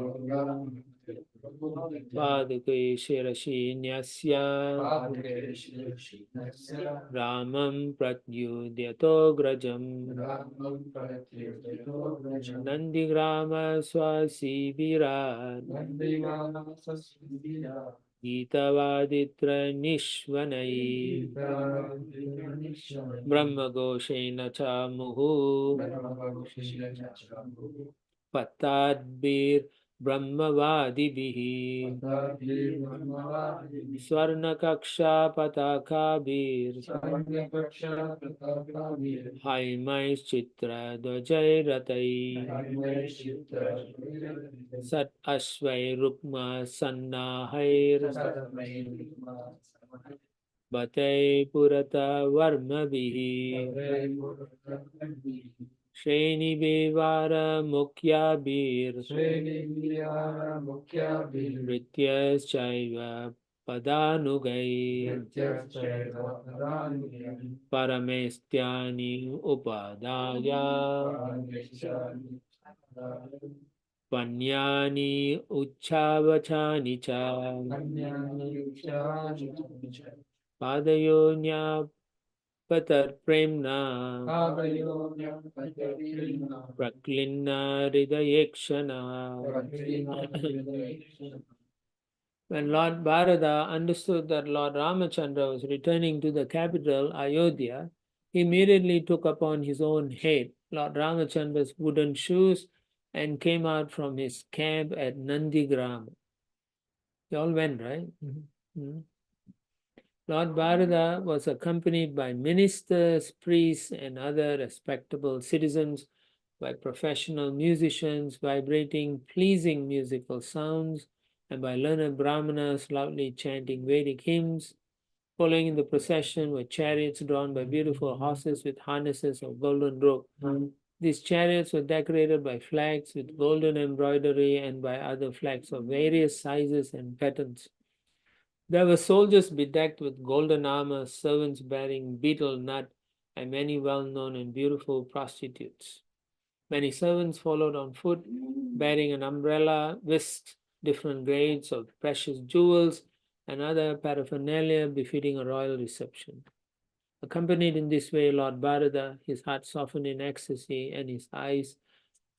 Paduke shirashi nyasya Ramam pratyudyato grajam Nandigrama swasi virat Gitavaditra nishvanai Brahma Goshena cha muhu Patadbir Brahmavadibihi Swarna Kaksha Patakabir Haimais Chitra Dvajai Ratai Sat Ashvai Rukma Sannahair Batai Purata Varmabihi Shreni Bevara Mukyabir Vrityas Chaiva Padanugai Paramestyani Upadaya Panyani Uchavachani Cha Padayonya patar premna praklinna hridayekshana. When Lord Bharata understood that Lord Ramachandra was returning to the capital, Ayodhya, he immediately took upon his own head Lord Ramachandra's wooden shoes and came out from his camp at Nandigram. You all went, right? Mm-hmm. Lord Bharata was accompanied by ministers, priests, and other respectable citizens, by professional musicians vibrating pleasing musical sounds, and by learned brahmanas loudly chanting Vedic hymns. Following in the procession were chariots drawn by beautiful horses with harnesses of golden rope. These chariots were decorated by flags with golden embroidery and by other flags of various sizes and patterns. There were soldiers bedecked with golden armor, servants bearing betel nut, and many well-known and beautiful prostitutes. Many servants followed on foot, bearing an umbrella, whisks, different grades of precious jewels, and other paraphernalia befitting a royal reception. Accompanied in this way, Lord Bharata, his heart softened in ecstasy, and his eyes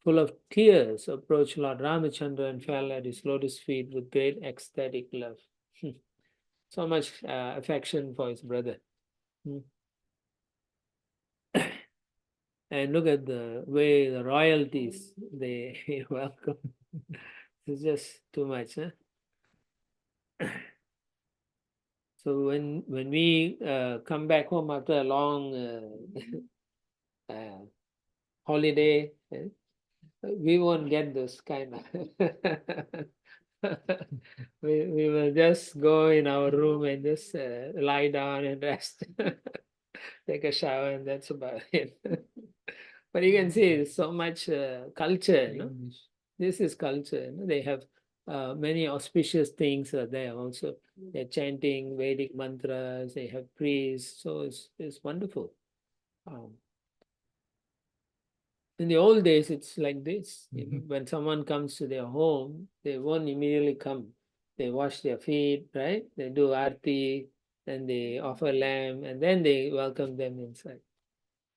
full of tears, approached Lord Ramachandra and fell at his lotus feet with great ecstatic love. So much affection for his brother. And look at the way the royalties, they welcome. It's just too much, huh? So when we come back home after a long holiday, we won't get this kind of. we will just go in our room and just lie down and rest, take a shower, and that's about it. But you can see so much culture. You know? This is culture. You know? They have many auspicious things are there also. They're chanting Vedic mantras. They have priests. So it's wonderful. In the old days, it's like this. You know, when someone comes to their home, they won't immediately come. They wash their feet, right? They do arti, then they offer lamb, and then they welcome them inside.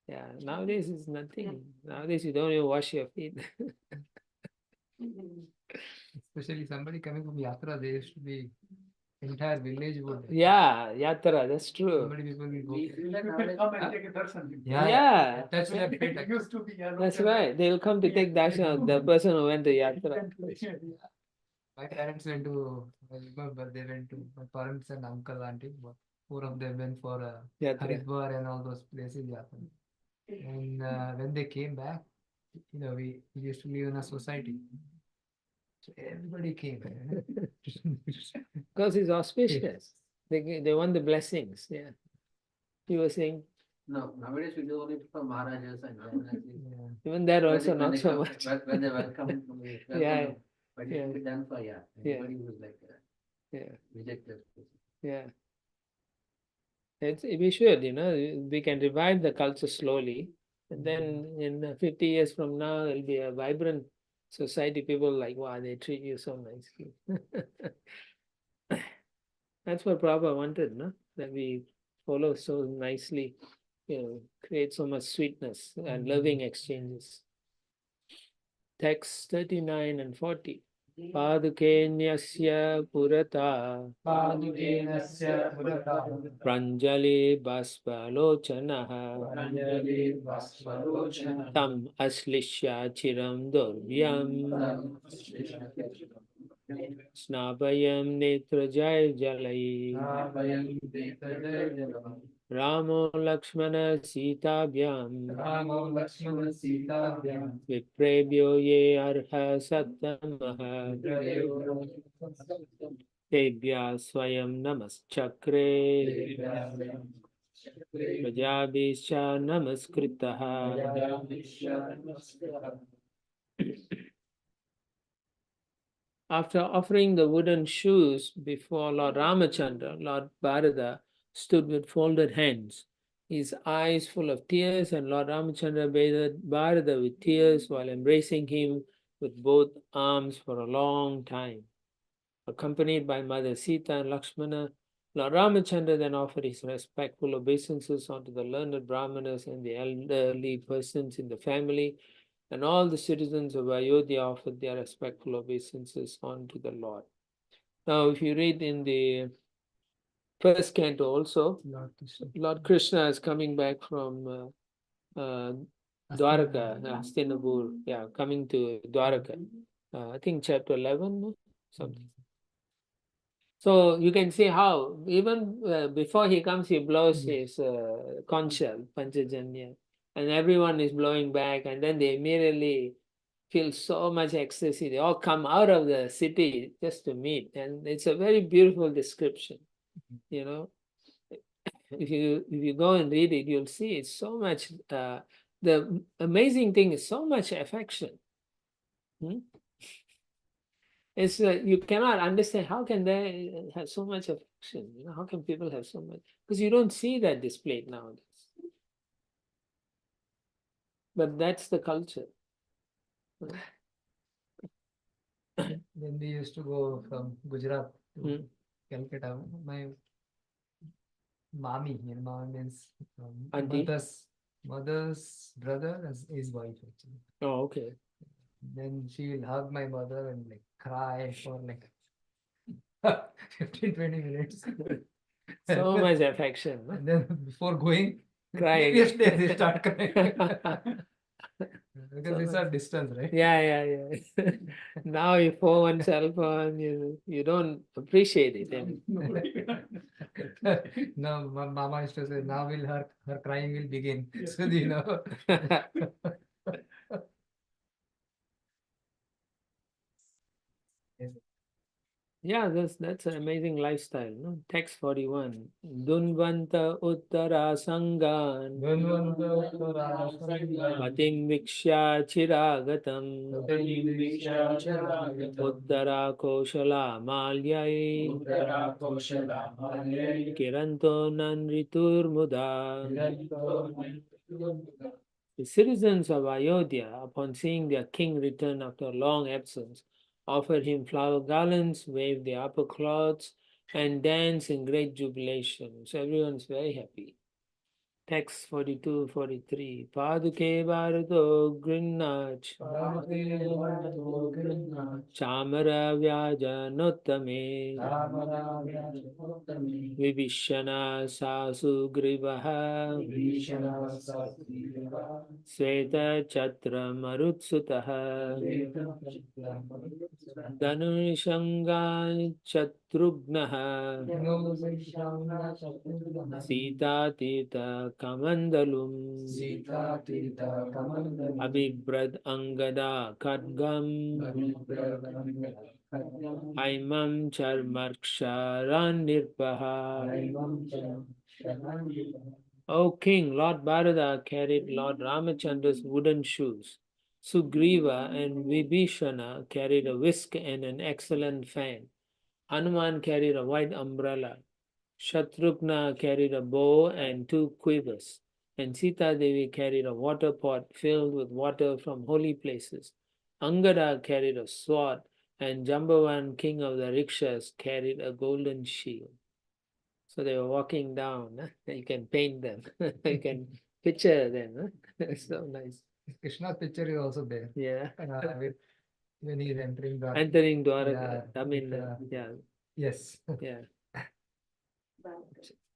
Yeah, nowadays it's nothing. Nowadays you don't even wash your feet. Especially somebody coming from Yatra, there used to be entire village would. Yeah, Yatra, that's true. Somebody people will go. People come and take a darshan. Yeah. That's what I felt. It used to be. That's right. They will come to take darshan of the person who went to Yatra. My parents went to, I remember they went to, my parents and uncle, auntie, four of them went for Yatra. Haridwar and all those places. Yatra. And when they came back, you know, we used to live in a society. So everybody came. Because it's auspicious. They want the blessings. Yeah. You were saying? No, nowadays we do only for Maharajas and Yeah. Even that also not so much. When they welcome, Yeah. but it can be done for everybody who's like Yeah. rejected. Yeah. We should, you know, we can revive the culture slowly. And then in 50 years from now, it'll be a vibrant society. People like, wow, they treat you so nicely. That's what Prabhupada wanted, no? That we follow so nicely, you know, create so much sweetness and loving exchanges. Text 39 and 40. Padukenyasya purata Padukenasya purata Pranjali Baspalochanaha Pranjali Vaspalochana Tam Aslishya Chiram Durvyam Snabhayam Netrajay Jalai Navayam Dekadaya Ramo Lakshmana Sita Vyam Ramo Lakshmana Sita Vyam Viprebhyo Ye Arha Sattamaha Tebhya Swayam Namaschakre Prajabhischa Namaskrittaha. After offering the wooden shoes before Lord Ramachandra, Lord Bharata stood with folded hands, his eyes full of tears, and Lord Ramachandra bathed Bharata with tears while embracing him with both arms for a long time. Accompanied by Mother Sita and Lakshmana, Lord Ramachandra then offered his respectful obeisances unto the learned Brahmanas and the elderly persons in the family, and all the citizens of Ayodhya offered their respectful obeisances unto the Lord. Now, if you read in the first canto also, Lord Krishna is coming back from Dwaraka, Hastinapur, coming to Dwaraka. I think chapter 11, something. So you can see how even before he comes, he blows his conch shell, Panchajanya, and everyone is blowing back, and then they immediately feel so much ecstasy. They all come out of the city just to meet, and it's a very beautiful description. You know, if you go and read it, you'll see it's so much. The amazing thing is so much affection. It's you cannot understand how can they have so much affection. You know, how can people have so much? Because you don't see that displayed nowadays. But that's the culture. When we used to go from Gujarat to Calcutta, my mami, mama means Auntie? mother's brother and his wife actually. Oh, okay. Then she will hug my mother and like cry for like 15-20 minutes. So much affection. And then before going, Cry previous day again. they start crying. Because So it's a distance, right? Yeah. Now you phone one cell phone, you don't appreciate it. No, my mama used to say, now will her crying will begin. So Yeah, that's an amazing lifestyle. No? Text 41. Dunvanta uttara sangan matim vikshya chiragatam uttara koshala malyai kiranto nanritur muda. The citizens of Ayodhya, upon seeing their king return after a long absence, offered him flower garlands, waved their upper cloths, and danced in great jubilation. So everyone's very happy. Text 42-43. Paduke Bharado Grinnach Chamara Vyaja Nottame Vibhishana Sasu Grivaha Sveta Chatra Marutsutaha Dhanushangan Chatrugnaha Sita Tita Kamandalum Abhibrad Angada Kadgam Aimam Charmarksharan Nirpaha. O King, Lord Bharata carried Lord Ramachandra's wooden shoes. Sugriva and Vibhishana carried a whisk and an excellent fan. Hanuman carried a white umbrella. Shatrughna carried a bow and 2 quivers. And Sita Devi carried a water pot filled with water from holy places. Angada carried a sword, and Jambavan, king of the rickshaws, carried a golden shield. So they were walking down. You can paint them. You can picture them. So nice. Krishna's picture is also there. Yeah. When he is entering the Dwaraka. Yeah, I mean, with, yes. Yeah.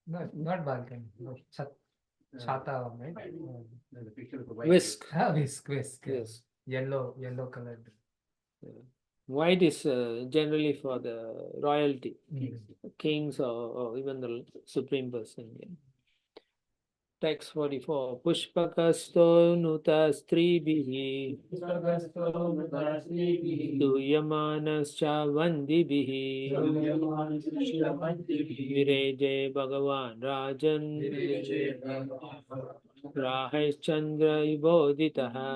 Not balcony. No, chata, right? There's a picture of the white. Whisk. Whisk. Yes. Yellow colored. Yeah. White is generally for the royalty, Mm. kings or even the supreme person. Yeah. Text 44. Pushpakasto nuta stribihi Duyamanascha vandibihi Vireje Bhagavan Rajan Rahaishchandra Iboditaha.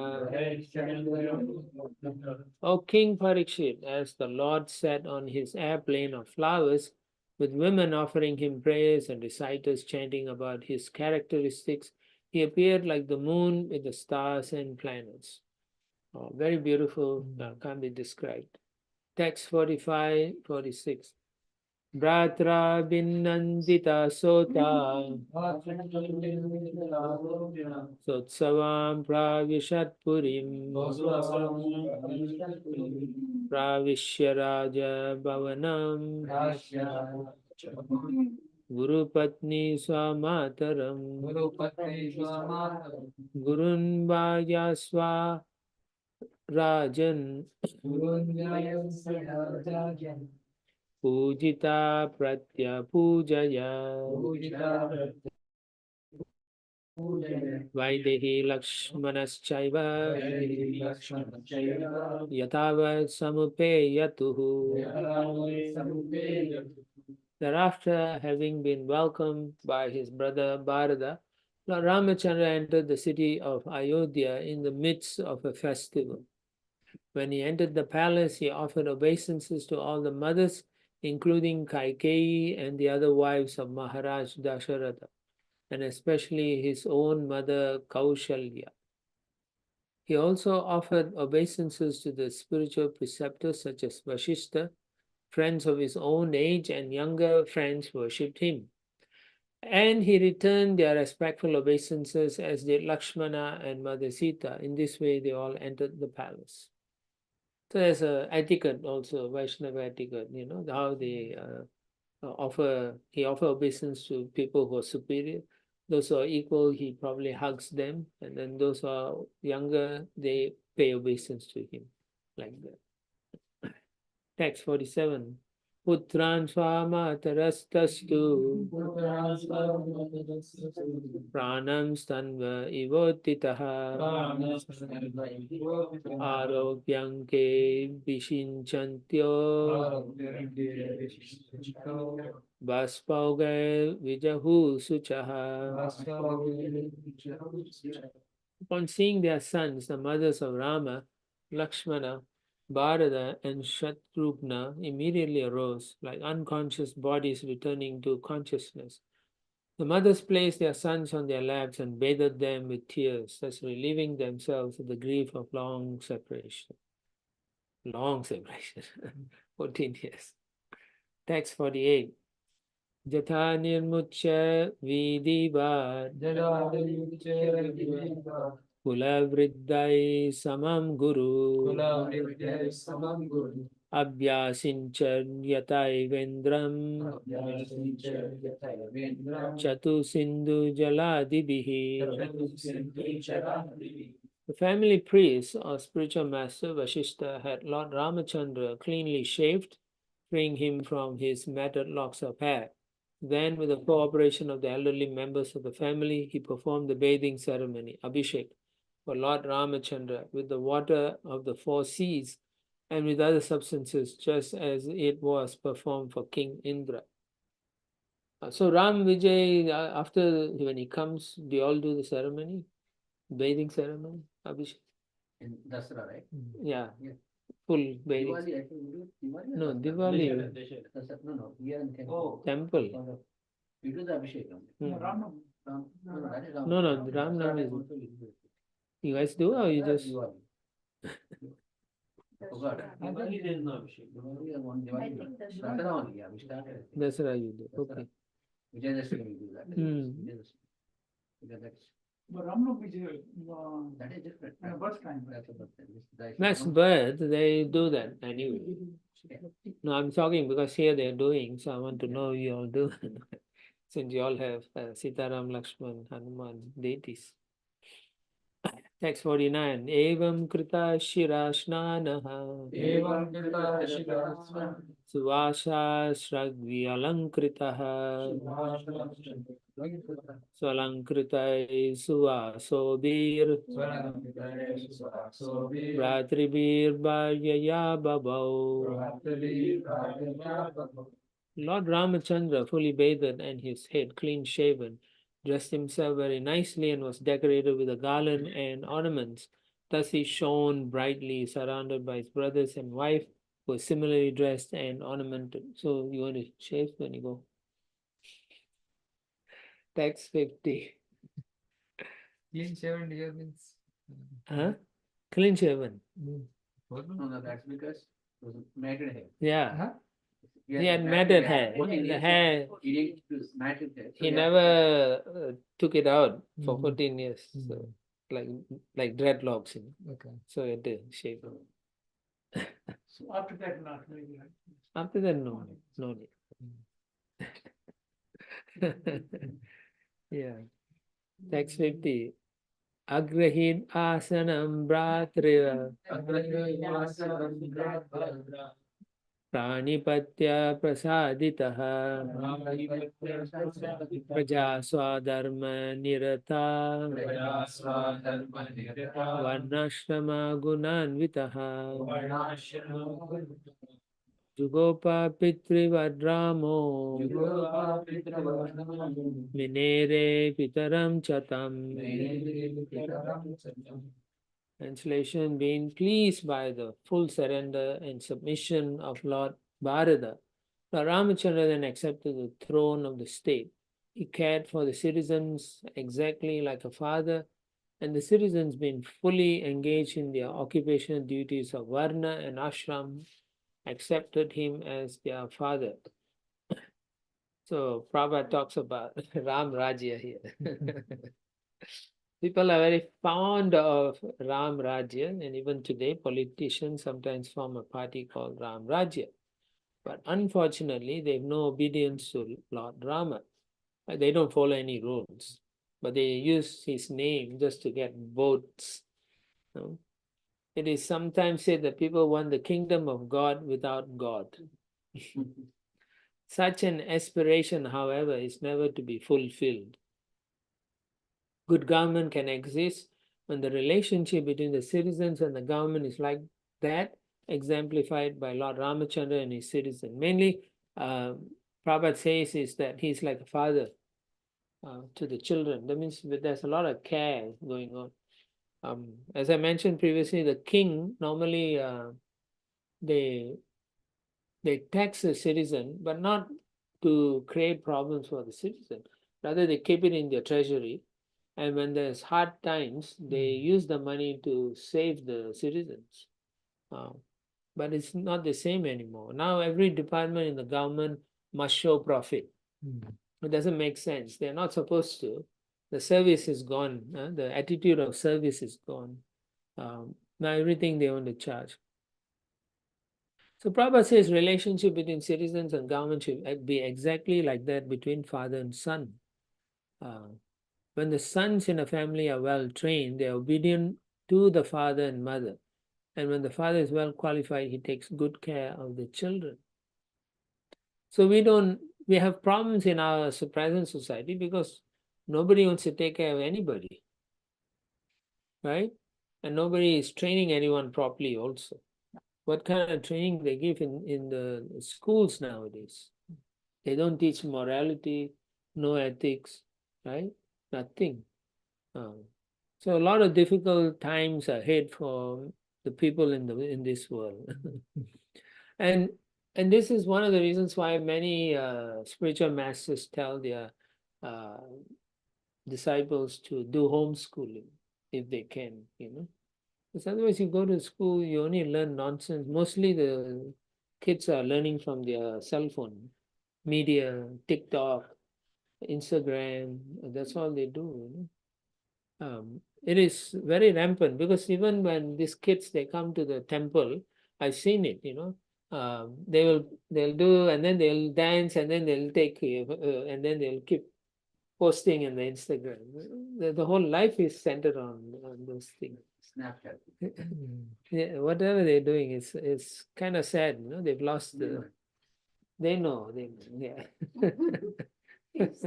O King Parikshit, as the Lord sat on his airplane of flowers, with women offering him prayers and reciters chanting about his characteristics, he appeared like the moon with the stars and planets. Oh, very beautiful, can't be described. Text 45-46. Bratra Binandita Sota Sotsavam Pravishat Purim Pravishya Raja Bhavanam Guru Patni Swamataram Gurun Vajaswa Rajan Pujita Pratya Pujaya Vaidehi Lakshmanaschaiva Yatava Samupeyatuhu. Thereafter, having been welcomed by his brother Bharata, Lord Ramachandra entered the city of Ayodhya in the midst of a festival. When he entered the palace, he offered obeisances to all the mothers, including Kaikeyi and the other wives of Maharaj Dasharatha, and especially his own mother Kaushalya. He also offered obeisances to the spiritual preceptors such as Vashishta. Friends of his own age and younger friends worshipped him. And he returned their respectful obeisances, as did Lakshmana and Mother Sita. In this way, they all entered the palace. So there's a etiquette also, Vaishnava etiquette, how they he offer obeisance to people who are superior. Those who are equal, he probably hugs them. And then those who are younger, they pay obeisance to him, like that. Text 47. Putran swamatarasthastu pranam stanva ivotitaha arobhyanke vishinchantyo baspauge vijahu suchaha. Upon seeing their sons, the mothers of Rama, Lakshmana, Bharata and Shatrughna immediately arose, like unconscious bodies returning to consciousness. The mothers placed their sons on their laps and bathed them with tears, thus relieving themselves of the grief of long separation. Long separation, 14 years. Text 48. Jatha nirmuchya vidivat Kula vriddai samam guru Abhyasinchar yatai vendram Chatu sindhu jaladibihi. The family priest or spiritual master Vashishta had Lord Ramachandra cleanly shaved, freeing him from his matted locks of hair. Then, with the cooperation of the elderly members of the family, he performed the bathing ceremony, Abhishek, for Lord Ramachandra with the water of the 4 seas and with other substances, just as it was performed for King Indra. So Ram Vijay, after when he comes, they all do the ceremony, bathing ceremony, Abhishek. In Dasra, right? Yeah, Yeah. full bathing. Diwali, I think we do Diwali. No, Diwali. No, here in Canto. Oh, Temple. We do the Abhishekam. Ram. No, that is Ram. No, the Ram Navami is. Also we do it. You guys do or you just? Diwali. Forgot. Diwali there is no Abhishek. Diwali is one I Diwali. think that's Dasara only, yeah, we started. That's right, you do. Dasara. Okay. Vijayadashami we do that. Vijayadashami. Because But Ramno Vijay, that is different. birth time. That's a birth time. That's birth, they do that anyway. No, I'm talking because here they're doing, so I want to know you all do. Since you all have Sitaram, Lakshman, Hanuman, deities. Text 49. Evam krita shirashnanaha Evam krita shirasva Suvasha shragvi alankritaha Swalankrita suvasobir Bhratribir bharyaya babau. Lord Ramachandra, fully bathed and his head clean shaven, dressed himself very nicely and was decorated with a garland and ornaments. Thus he shone brightly, surrounded by his brothers and wife, who were similarly dressed and ornamented. So you want to shave when you go? Text 50. clean shaven here means Huh? Clean shaven. No, that's because it was matted hair. Yeah. huh? He had matted hair. The hair, He didn't use matted hair. So he had to never took it out for Mhm. 14 years. So, like dreadlocks, Okay. So it did shave. So after that, not maybe. After that, no need. Yeah. Text 50. Agrahid asanam bhatriva pranipatya prasaditaha praja swadharma nirata varnashrama gunanvitaha jugopa pitrivadramo minere pitaram chatam. Translation: being pleased by the full surrender and submission of Lord Bharata, Lord Ramachandra then accepted the throne of the state. He cared for the citizens exactly like a father, and the citizens, being fully engaged in their occupational duties of Varna and Ashram, accepted him as their father. So Prabhupada talks about Ram Rajya here. People are very fond of Ram Rajya, and even today politicians sometimes form a party called Ram Rajya. But unfortunately, they have no obedience to Lord Rama. They don't follow any rules, but they use his name just to get votes. It is sometimes said that people want the kingdom of God without God. Such an aspiration, however, is never to be fulfilled. Good government can exist when the relationship between the citizens and the government is like that, exemplified by Lord Ramachandra and his citizen. Mainly, Prabhupada says is that he's like a father to the children. That means there's a lot of care going on. As I mentioned previously, the king normally they tax the citizen, but not to create problems for the citizen. Rather, they keep it in their treasury. And when there's hard times, they use the money to save the citizens. But it's not the same anymore. Now every department in the government must show profit. It doesn't make sense. They're not supposed to. The service is gone. The attitude of service is gone. Now everything they want to charge. So Prabhupada says relationship between citizens and government should be exactly like that between father and son. When the sons in a family are well trained, they are obedient to the father and mother. And when the father is well qualified, he takes good care of the children. So we have problems in our present society because nobody wants to take care of anybody, right? And nobody is training anyone properly also. What kind of training they give in the schools nowadays? They don't teach morality, no ethics, right? Nothing. So a lot of difficult times ahead for the people in this world. and this is one of the reasons why many spiritual masters tell their disciples to do homeschooling if they can, because otherwise you go to school, you only learn nonsense. Mostly the kids are learning from their cell phone, media, TikTok, Instagram. That's all they do. It is very rampant because even when these kids they come to the temple, I've seen it. They'll do and then they'll dance and then they'll take and then they'll keep posting in the Instagram. The whole life is centered on those things. Snapchat. Yeah, whatever they're doing is kind of sad. They've lost the. They know. Yeah. He's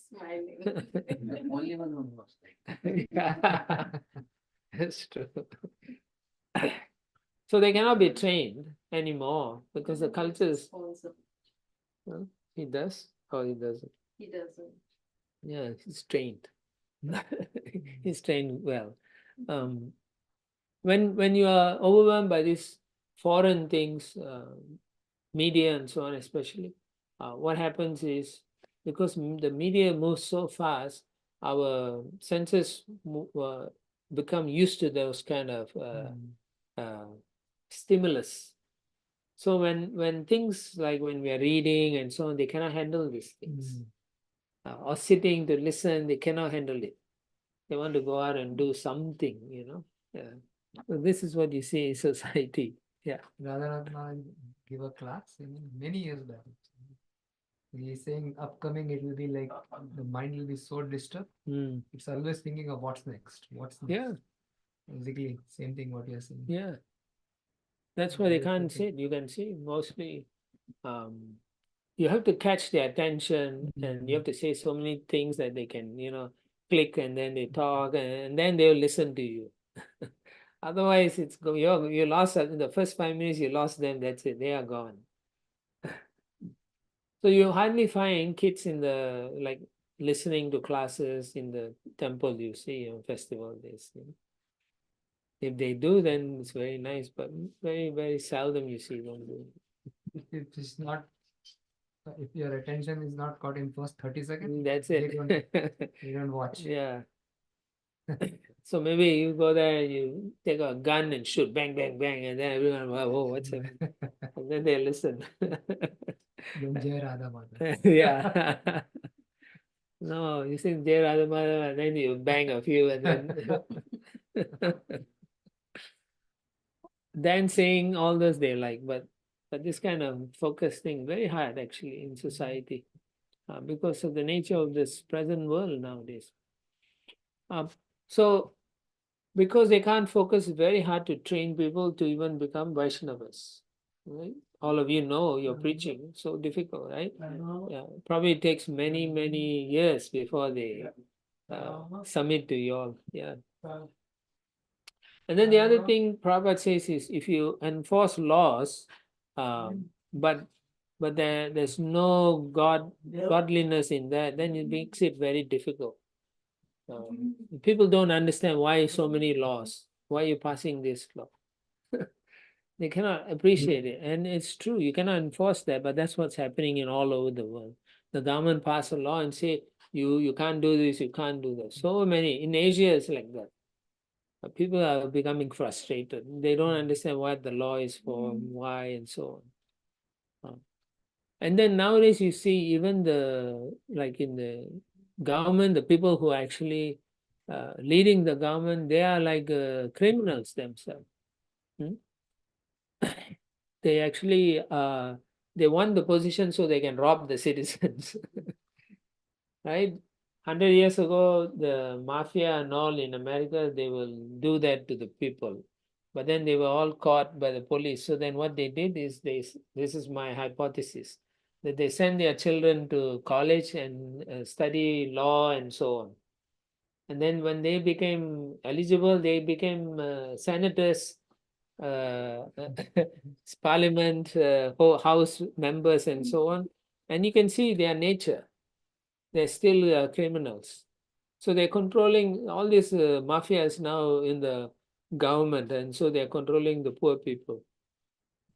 smiling. The only one who knows. That's true. So they cannot be trained anymore because the culture is. Also, He does or he doesn't. he doesn't. Yeah, he's trained. He's trained well. When you are overwhelmed by these foreign things, media and so on, especially, what happens is because the media moves so fast, our senses become used to those kind of stimulus. So when things like when we are reading and so on, they cannot handle these things. Or sitting to listen, they cannot handle it. They want to go out and do something, Yeah. So this is what you see in society. Yeah. Radha give a class many years back. He's saying upcoming it will be like the mind will be so disturbed. It's always thinking of what's next. What's next? Yeah. Basically, same thing what you're saying. Yeah. That's why they can't sit. You can see mostly you have to catch their attention and you have to say so many things that they can, click and then they talk and then they'll listen to you. Otherwise, you lost in the first 5 minutes, you lost them, that's it, they are gone. So you hardly find kids in the like listening to classes in the temple, you see, festival days. If they do, then it's very nice, but very, very seldom you see them do. If it's not, if your attention is not caught in first 30 seconds, That's it. they don't watch. Yeah. So maybe you go there and you take a gun and shoot, bang, bang, bang, and then everyone, whoa, what's it? And then they listen. Then Jai Radha Mata. Yeah. No, you sing Jai Radha Madhava, and then you bang a few, and then dancing, all those they like, but this kind of focus thing very hard actually in society because of the nature of this present world nowadays. So because they can't focus, it's very hard to train people to even become Vaishnavas. Right? All of you know you're preaching, so difficult, right? Yeah, probably it takes many, many years before they submit to you all. Yeah. And then the other thing Prabhupada says is if you enforce laws, but there's no godliness in that, then it makes it very difficult. People don't understand why so many laws. Why are you passing this law? They cannot appreciate it. And it's true, you cannot enforce that, but that's what's happening in all over the world. The government pass a law and say, you can't do this, you can't do that. So many. In Asia, it's like that. People are becoming frustrated. They don't understand what the law is for, why, and so on. And then nowadays you see even like in the government, the people who are actually leading the government, they are like criminals themselves. They actually they want the position so they can rob the citizens. Right? 100 years ago, the mafia and all in America, they will do that to the people. But then they were all caught by the police. So then what they did is this is my hypothesis, that they send their children to college and study law and so on. And then when they became eligible, they became senators, parliament, house members and so on. And you can see their nature. They're still criminals. So they're controlling all these mafias now in the government, and so they're controlling the poor people.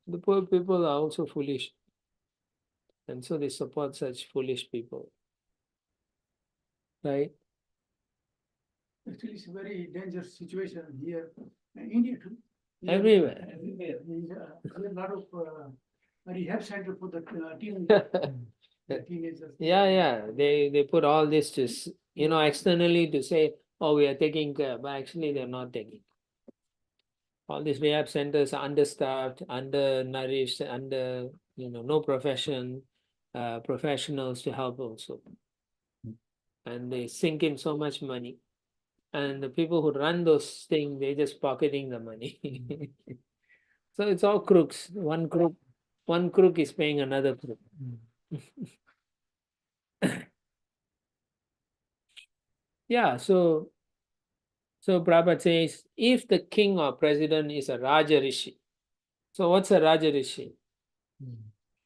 The poor people are also foolish, and so they support such foolish people. Right? Actually, it's a very dangerous situation here in India too. Everywhere. There's a lot of rehab center for the teenagers. Yeah. They put all this to, externally to say, oh, we are taking care, but actually they're not taking. All these rehab centers are understaffed, undernourished, under, no professionals to help also. And they sink in so much money. And the people who run those things, they're just pocketing the money. So it's all crooks. One crook is paying another crook. Yeah, so Prabhupada says, if the king or president is a Raja Rishi, so what's a Raja Rishi?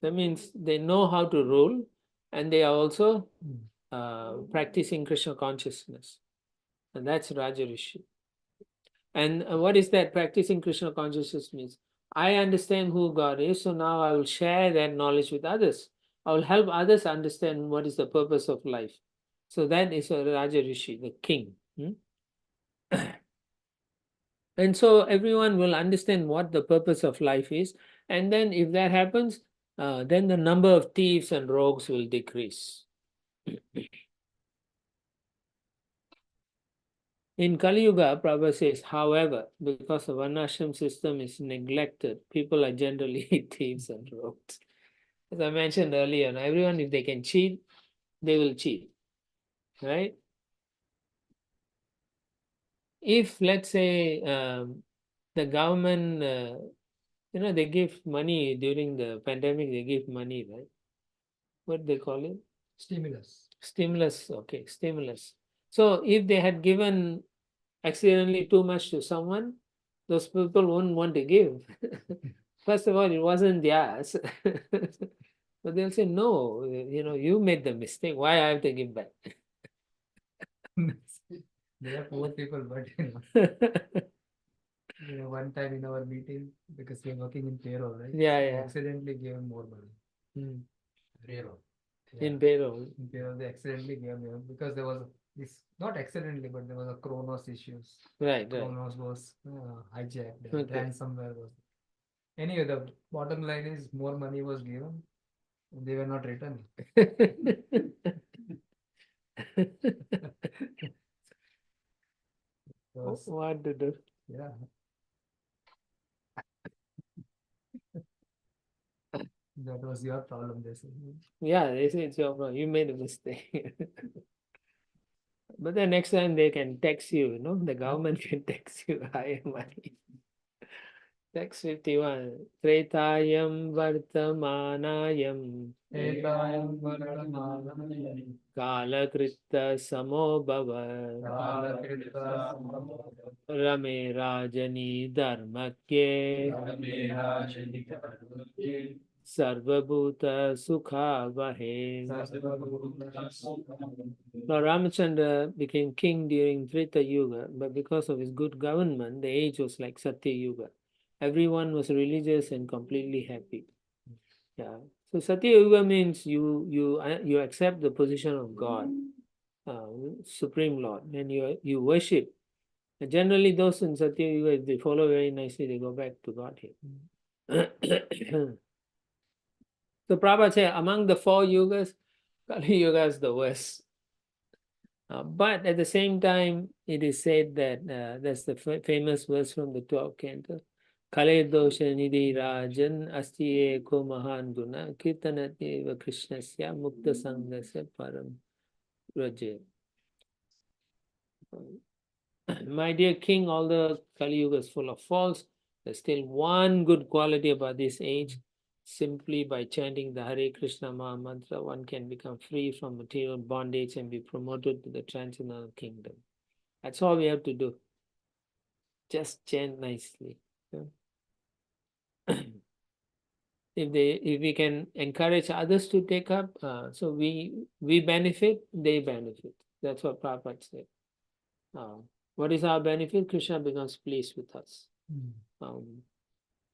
That means they know how to rule and they are also practicing Krishna consciousness. And that's Raja Rishi. And what is that practicing Krishna consciousness means? I understand who God is, so now I will share that knowledge with others. I will help others understand what is the purpose of life. So that is a Raja Rishi, the king. And so everyone will understand what the purpose of life is. And then if that happens, then the number of thieves and rogues will decrease. In Kali Yuga, Prabhupada says, however, because the Varnashram system is neglected, people are generally thieves and rogues. As I mentioned earlier, everyone, if they can cheat, they will cheat, right? If, let's say, the government, they give money during the pandemic, they give money, right? What they call it? Stimulus. Stimulus, okay, stimulus. So if they had given accidentally too much to someone, those people wouldn't want to give. First of all, it wasn't theirs. But they'll say, no, you made the mistake. Why I have to give back? They are poor people, but one time in our meeting, because we are working in payroll, right? Yeah, They yeah. accidentally gave him more money. Hmm. Payroll. In payroll. In payroll, they accidentally gave him because there was this, not accidentally, but there was a Kronos issues. Right. Kronos was hijacked. Okay. Ransomware was. Anyway, the bottom line is more money was given. They were not returning. What to do? Yeah. That was your problem, they said. Yeah, they say it's your problem. You made a mistake. But the next time they can tax you, the government can tax you higher money. Text 51. Tretayam vartamanayam kalakritta samo bhava rame rajani dharmakye sarvabhuta sukha vahe. Now Ramachandra became king during Treta Yuga, but because of his good government, the age was like Satya Yuga. Everyone was religious and completely happy. Yeah. So Satya Yuga means you accept the position of God, Supreme Lord, and you worship. And generally, those in Satya Yuga, if they follow very nicely, they go back to Godhead. So Prabhupada said, among the 4 yugas, Kali Yuga is the worst. But at the same time, it is said that that's the famous verse from the 12th canto. Kale dosha nidhi rajan asti eko mahan guna kirtanati eva krishnasya mukta sangasya param raje. My dear king, although Kali Yuga is full of faults, there's still one good quality about this age. Simply by chanting the Hare Krishna Maha Mantra, one can become free from material bondage and be promoted to the transcendental kingdom. That's all we have to do. Just chant nicely. If we can encourage others to take up, so we benefit, they benefit. That's what Prabhupada said. What is our benefit? Krishna becomes pleased with us.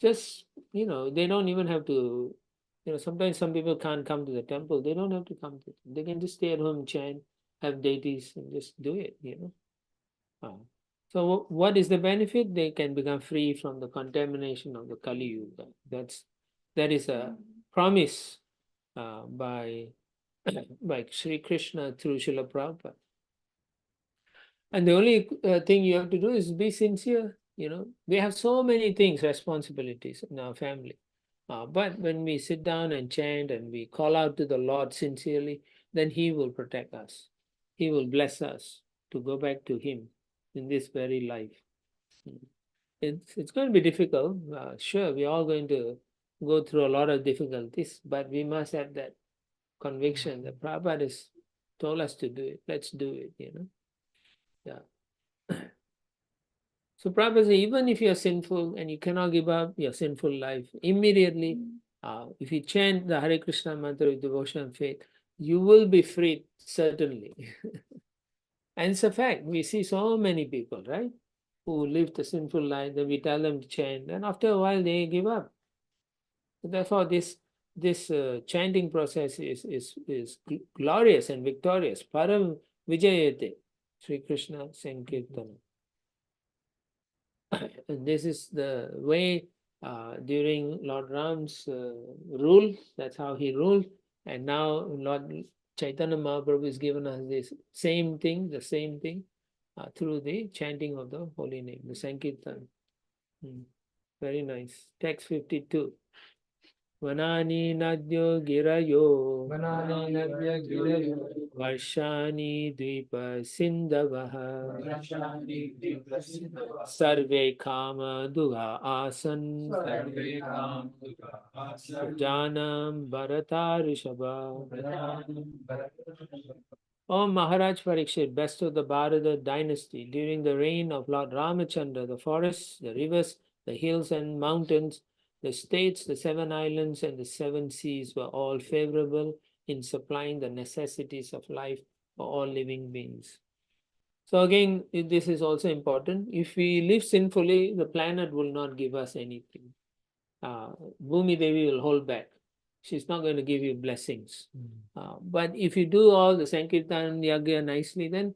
Just, they don't even have to, sometimes some people can't come to the temple. They don't have to come to it. They can just stay at home, chant, have deities, and just do it, So what is the benefit? They can become free from the contamination of the Kali Yuga. That is a promise by Sri Krishna through Srila Prabhupada. And the only thing you have to do is be sincere. We have so many things, responsibilities in our family. But when we sit down and chant and we call out to the Lord sincerely, then He will protect us. He will bless us to go back to Him in this very life. It's going to be difficult. Sure, we're all going to go through a lot of difficulties, but we must have that conviction that Prabhupada has told us to do it. Let's do it, Yeah. So Prabhupada says, even if you're sinful and you cannot give up your sinful life, immediately, if you chant the Hare Krishna mantra with devotion and faith, you will be freed, certainly. And it's a fact. We see so many people, right, who live the sinful life, then we tell them to chant, and after a while they give up. So therefore, this chanting process is glorious and victorious. Param Vijayate, Sri Krishna Sankirtana. And this is the way during Lord Ram's rule, that's how he ruled. And now Lord Chaitanya Mahaprabhu is given us this same thing, the same thing, through the chanting of the holy name, the Sankirtan. Very nice. Text 52. Vanani Nadyo Girayo Vanani Nadya Girayo Varshani Dvipa Sindavaha Varshani Dvipa Sindhava Sarve Kama Duha Asan Sarve Kam Dukkha Asan Janam Bharata Rishabha. Pradhanam Bharatashava. O Maharaj Parikshit, best of the Bharata dynasty, during the reign of Lord Ramachandra, the forests, the rivers, the hills and mountains, the states, the 7 islands, and the 7 seas were all favorable in supplying the necessities of life for all living beings. So again, this is also important. If we live sinfully, the planet will not give us anything. Bhumi Devi will hold back. She's not going to give you blessings. But if you do all the Sankirtan Yagya nicely, then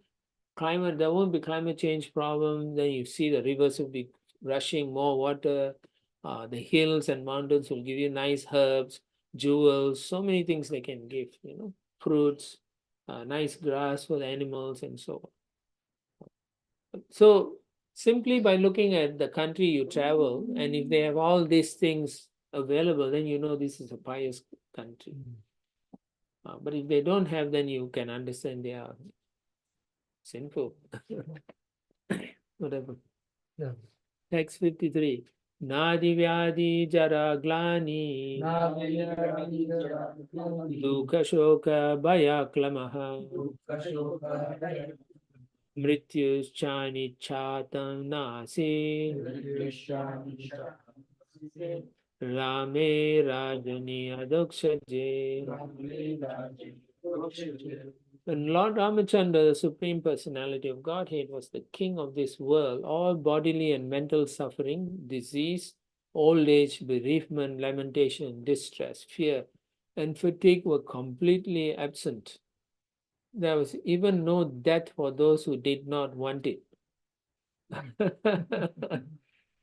there won't be climate change problem. Then you see the rivers will be rushing more water. The hills and mountains will give you nice herbs, jewels, so many things they can give, fruits, nice grass for the animals and so on. So simply by looking at the country you travel, and if they have all these things available, then you know this is a pious country. But if they don't have, then you can understand they are sinful. Whatever. Yeah. Text 53. Nadi Vyadi Jara Glani Dukha Shoka Bhaya Klamaha Mrityus Chani Chatam Nasi Rame Rajani Adokshaje. When Lord Ramachandra, the Supreme Personality of Godhead, was the king of this world, all bodily and mental suffering, disease, old age, bereavement, lamentation, distress, fear, and fatigue were completely absent. There was even no death for those who did not want it.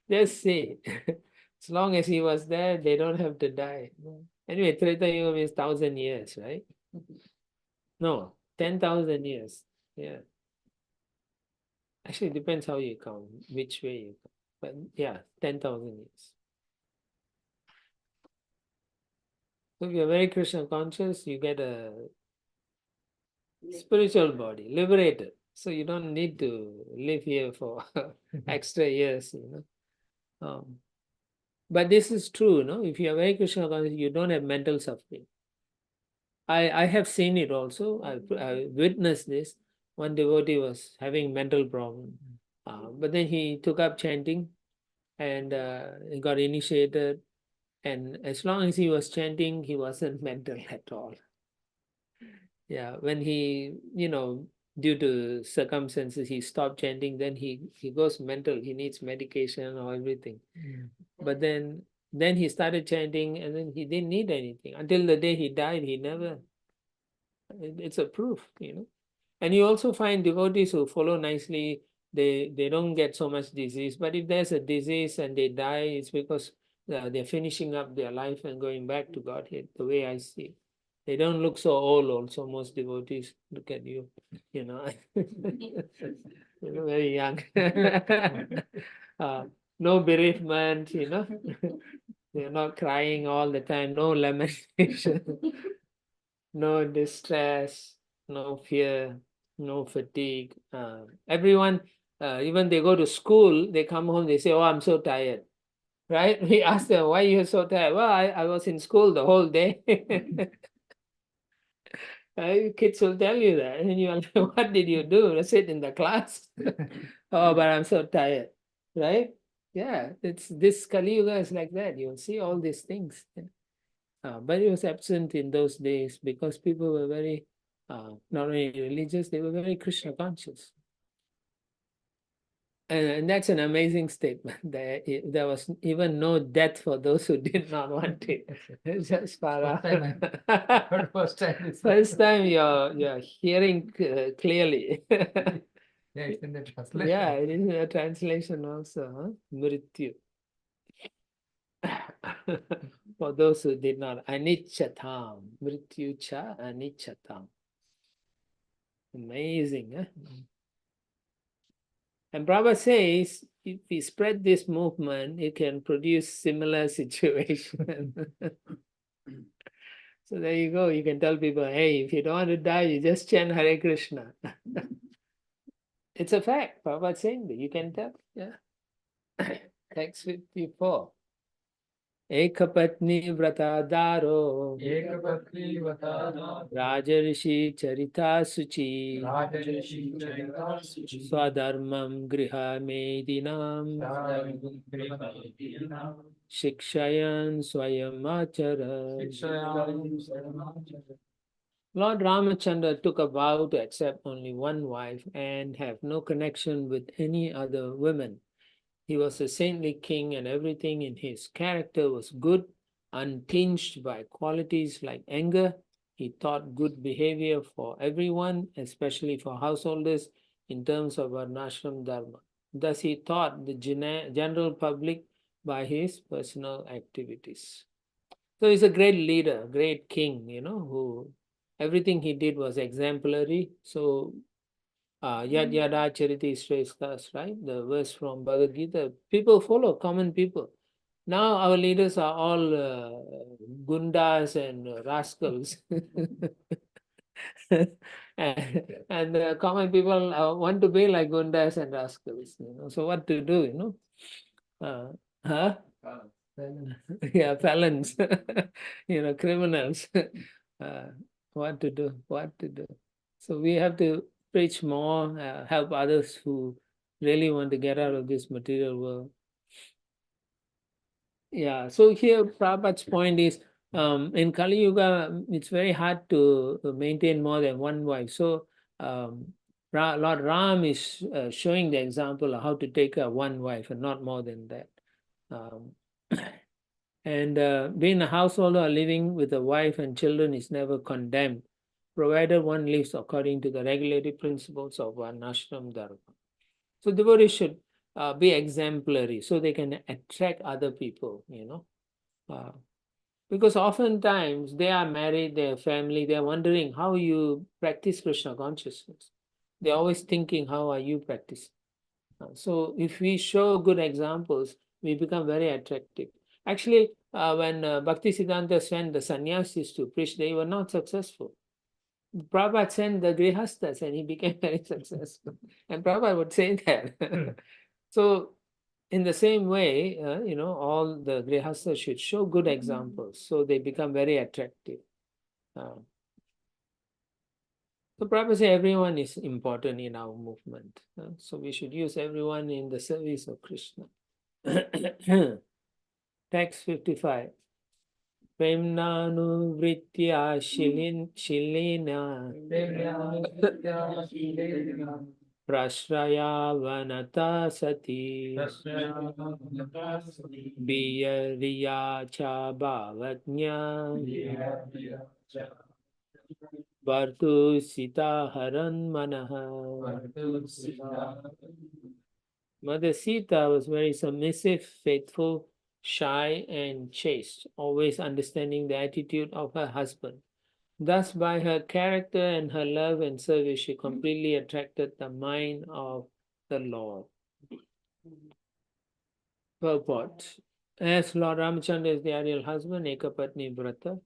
Just say, as long as he was there, they don't have to die. Anyway, Treta Yuga means 1,000 years, right? No, 10,000 years. Yeah. Actually, it depends how you count, which way you count. But yeah, 10,000 years. So if you're very Krishna conscious, you get a spiritual body, liberated. So you don't need to live here for extra years, But this is true, if you are very Krishna conscious, you don't have mental suffering. I have seen it also. I witnessed this. One devotee was having mental problem, but then he took up chanting, and he got initiated. And as long as he was chanting, he wasn't mental at all. Yeah, when he, due to circumstances, he stopped chanting, then he goes mental. He needs medication or everything. But then he started chanting, and then he didn't need anything. Until the day he died, he never. It's a proof, And you also find devotees who follow nicely, they don't get so much disease. But if there's a disease and they die, it's because they're finishing up their life and going back to Godhead, the way I see it. They don't look so old also, most devotees. Look at you, You're very young. No bereavement, They're not crying all the time, no lamentation, no distress, no fear, no fatigue. Everyone, even they go to school, they come home, they say, oh, I'm so tired. Right? We ask them, why you're so tired? Well, I was in school the whole day. Kids will tell you that. And you're like, what did you do? I sit in the class. Oh, but I'm so tired. Right? Yeah, it's this Kali Yuga is like that. You'll see all these things. But it was absent in those days because people were very, not only religious, they were very Krishna conscious. And that's an amazing statement. There was even no death for those who did not want it. Just First time. First time you're hearing clearly. Yeah, it's in the translation. Yeah, it is a translation also, huh? Mrityu. For those who did not, anicchatam, mrityu cha anicchatam. Amazing, huh? And Prabhupada says, if we spread this movement, it can produce similar situation. So there you go. You can tell people, hey, if you don't want to die, you just chant Hare Krishna. It's a fact. Prabhupada saying that. You can tell. Yeah. Text 54. Ekapatni vratadaro Ekapatni vatana Rajarshi charita suchi Rajarshi Charita Suchi Swadharmam griha medinam Sadharmam Shikshayan swayam achara. Shikshayam Saramachara. Lord Ramachandra took a vow to accept only one wife and have no connection with any other women. He was a saintly king, and everything in his character was good, untinged by qualities like anger. He taught good behavior for everyone, especially for householders, in terms of varnashram dharma. Thus, he taught the general public by his personal activities. So he's a great leader, great king, who everything he did was exemplary. So Yad Yada Chariti Shrestha, right? The verse from Bhagavad Gita. People follow, common people. Now our leaders are all gundas and rascals. And the common people want to be like gundas and rascals. So what to do, huh? Yeah, felons, criminals. What to do? What to do? So we have to preach more, help others who really want to get out of this material world. Yeah, so here Prabhupada's point is, in Kali Yuga, it's very hard to maintain more than one wife. So Lord Ram is showing the example of how to take one wife and not more than that. And being a householder or living with a wife and children is never condemned, provided one lives according to the regulated principles of Varnashram Dharma. So devotees should be exemplary so they can attract other people, because oftentimes they are married, they have family, they're wondering how you practice Krishna consciousness. They're always thinking, how are you practicing? So if we show good examples, we become very attractive. Actually, when Bhaktisiddhanta sent the sannyasis to preach, they were not successful. Prabhupada sent the grihasthas and he became very successful. And Prabhupada would say that. So in the same way, all the grihasthas should show good examples so they become very attractive. So Prabhupada says everyone is important in our movement. So we should use everyone in the service of Krishna. Text 55. Premnanu vritya shilina prashraya vanata sati biyariya cha bhavatnya vartu sita haran manaha. Mother Sita was very submissive, faithful, shy, and chaste, always understanding the attitude of her husband. Thus, by her character and her love and service, she completely attracted the mind of the Lord. Purport. As Lord Ramachandra is the ideal husband, Ekapatni Vrata,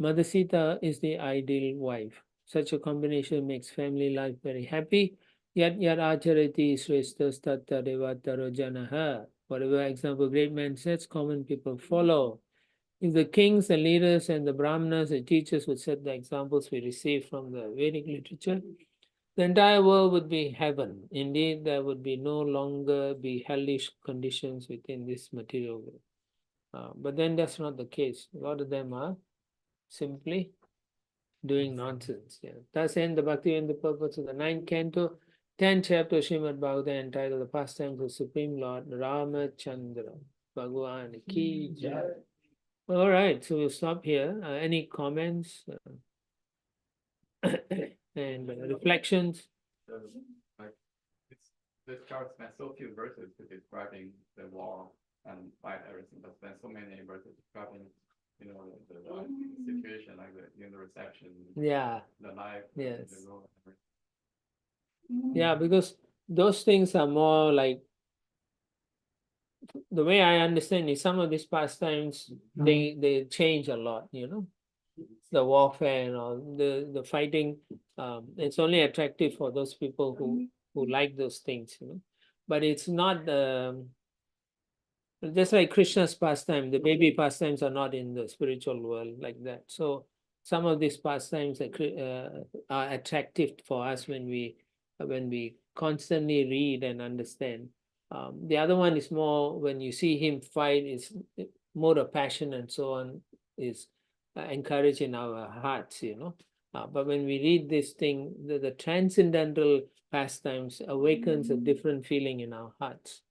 Mother Sita is the ideal wife. Such a combination makes family life very happy. Yat yat acharati srestas tatta devataro janaha. Whatever example great man sets, common people follow. If the kings, the leaders, and the brahmanas, the teachers would set the examples we receive from the Vedic literature, the entire world would be heaven. Indeed, there would be no longer be hellish conditions within this material world. But then that's not the case. A lot of them are simply doing nonsense. Yeah. Thus end the Bhakti and the purpose of the 9th Canto, 10th chapter of Srimad Bhagavatam, entitled The Pastimes of Supreme Lord Ramachandra. Bhagavan Ki Jai. All right, so we'll stop here. Any comments and reflections? this chart spent so few verses to describing the war and fight everything, but spent so many verses describing, you know, the situation like the reception, Yeah. the life, Yes. the role, everything. Yeah, because those things are more like, the way I understand it, some of these pastimes, they change a lot, you know. The warfare and all, the fighting, it's only attractive for those people who like those things, you know. But it's not just like Krishna's pastime, the baby pastimes are not in the spiritual world like that. So some of these pastimes are attractive for us when we constantly read and understand. The other one is more when you see him fight, is more a passion and so on, is encouraged in our hearts, you know. But when we read this thing, the transcendental pastimes awakens a different feeling in our hearts.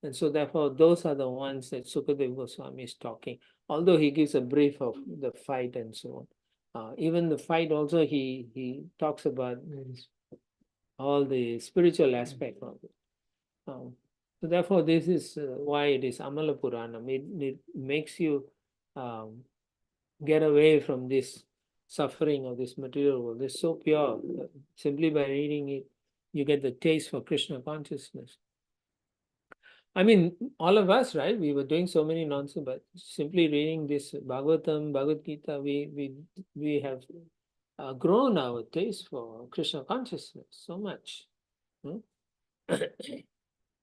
And so therefore, those are the ones that Sukadeva Goswami is talking, although he gives a brief of the fight and so on. Even the fight also, he talks about all the spiritual aspect of it. So therefore, this is why it is Amala Puranam. It makes you get away from this suffering of this material world. It's so pure. Simply by reading it, you get the taste for Krishna consciousness. I mean, all of us, right? We were doing so many nonsense, but simply reading this Bhagavatam, Bhagavad Gita, we have grown our taste for Krishna consciousness so much.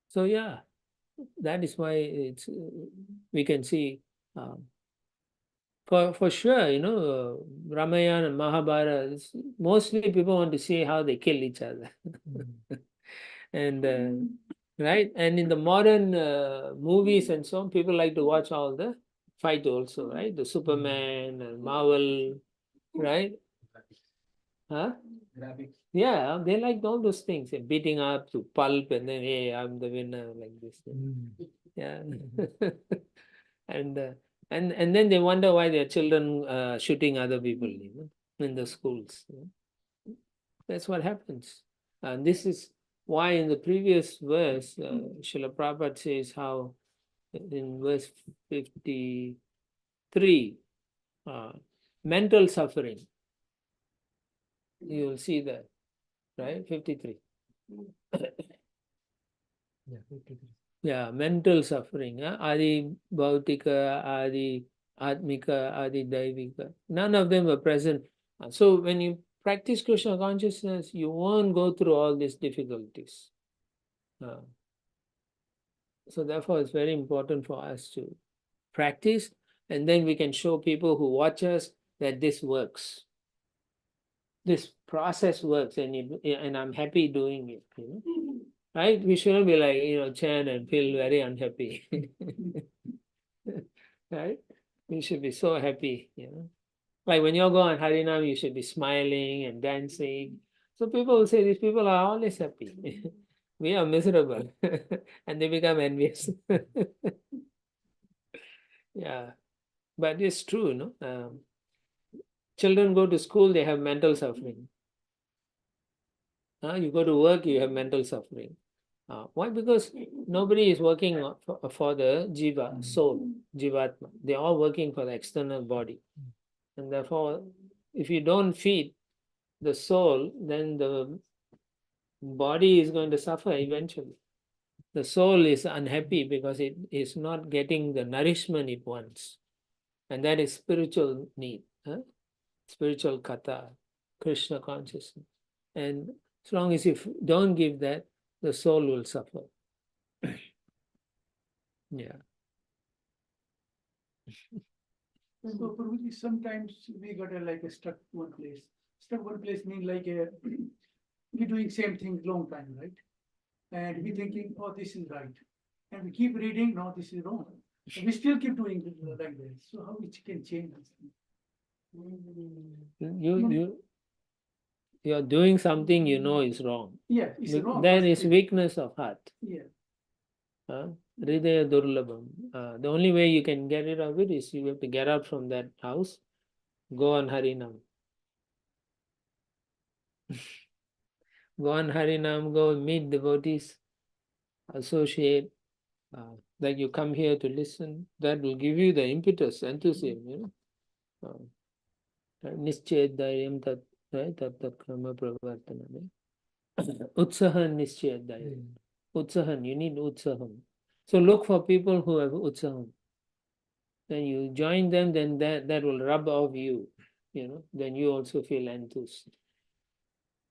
So yeah, that is why it's we can see for sure, you know, Ramayana and Mahabharata. Mostly people want to see how they kill each other, and. Right, and in the modern movies and so on, people like to watch all the fight also, right? The Superman and Marvel, right? Huh? Graphics. Yeah, they like all those things, beating up to pulp, and then hey, I'm the winner, like this. Yeah, and and then they wonder why their children shooting other people, you know, in the schools. You know? That's what happens, and this is why in the previous verse, Srila Prabhupada says how in verse 53, mental suffering, you will see that, right? 53. Yeah, 53. Yeah, mental suffering. Adi Bhautika, Adi Atmika, Adi Daivika. None of them were present. So when you practice Krishna consciousness, you won't go through all these difficulties. So therefore, it's very important for us to practice, and then we can show people who watch us that this works. This process works, and I'm happy doing it. You know? Right? We shouldn't be like, you know, chant and feel very unhappy. Right? We should be so happy, you know. Like when you go on Harinam, you should be smiling and dancing. So people will say these people are always happy. We are miserable. And they become envious. Yeah. But it's true, no? Children go to school, they have mental suffering. You go to work, you have mental suffering. Why? Because nobody is working for the jiva, soul, jivatma. They're all working for the external body. And therefore, if you don't feed the soul, then the body is going to suffer eventually. The soul is unhappy because it is not getting the nourishment it wants. And that is spiritual need, spiritual kata, Krishna consciousness. And as long as you don't give that, the soul will suffer. Yeah. So Prabhuji, sometimes we got like a stuck one place. Stuck one place means like we doing same thing long time, right? And we thinking, oh, this is right. And we keep reading, no, this is wrong. And we still keep doing it like that. So how we can change this thing? You're doing something you know is wrong. Yeah, it's wrong. That is weakness of heart. Yeah. Hridaya Durlabham. The only way you can get rid of it is you have to get up from that house, go on Harinam. Go on Harinam, go meet devotees, associate, that you come here to listen, that will give you the impetus, enthusiasm, Nischedayam tat, right? Tat krama pravartana. Utsahan nischedayam. Utsahan, you need utsaham. So look for people who have utsaham. Then you join them, then that will rub off you, then you also feel enthused.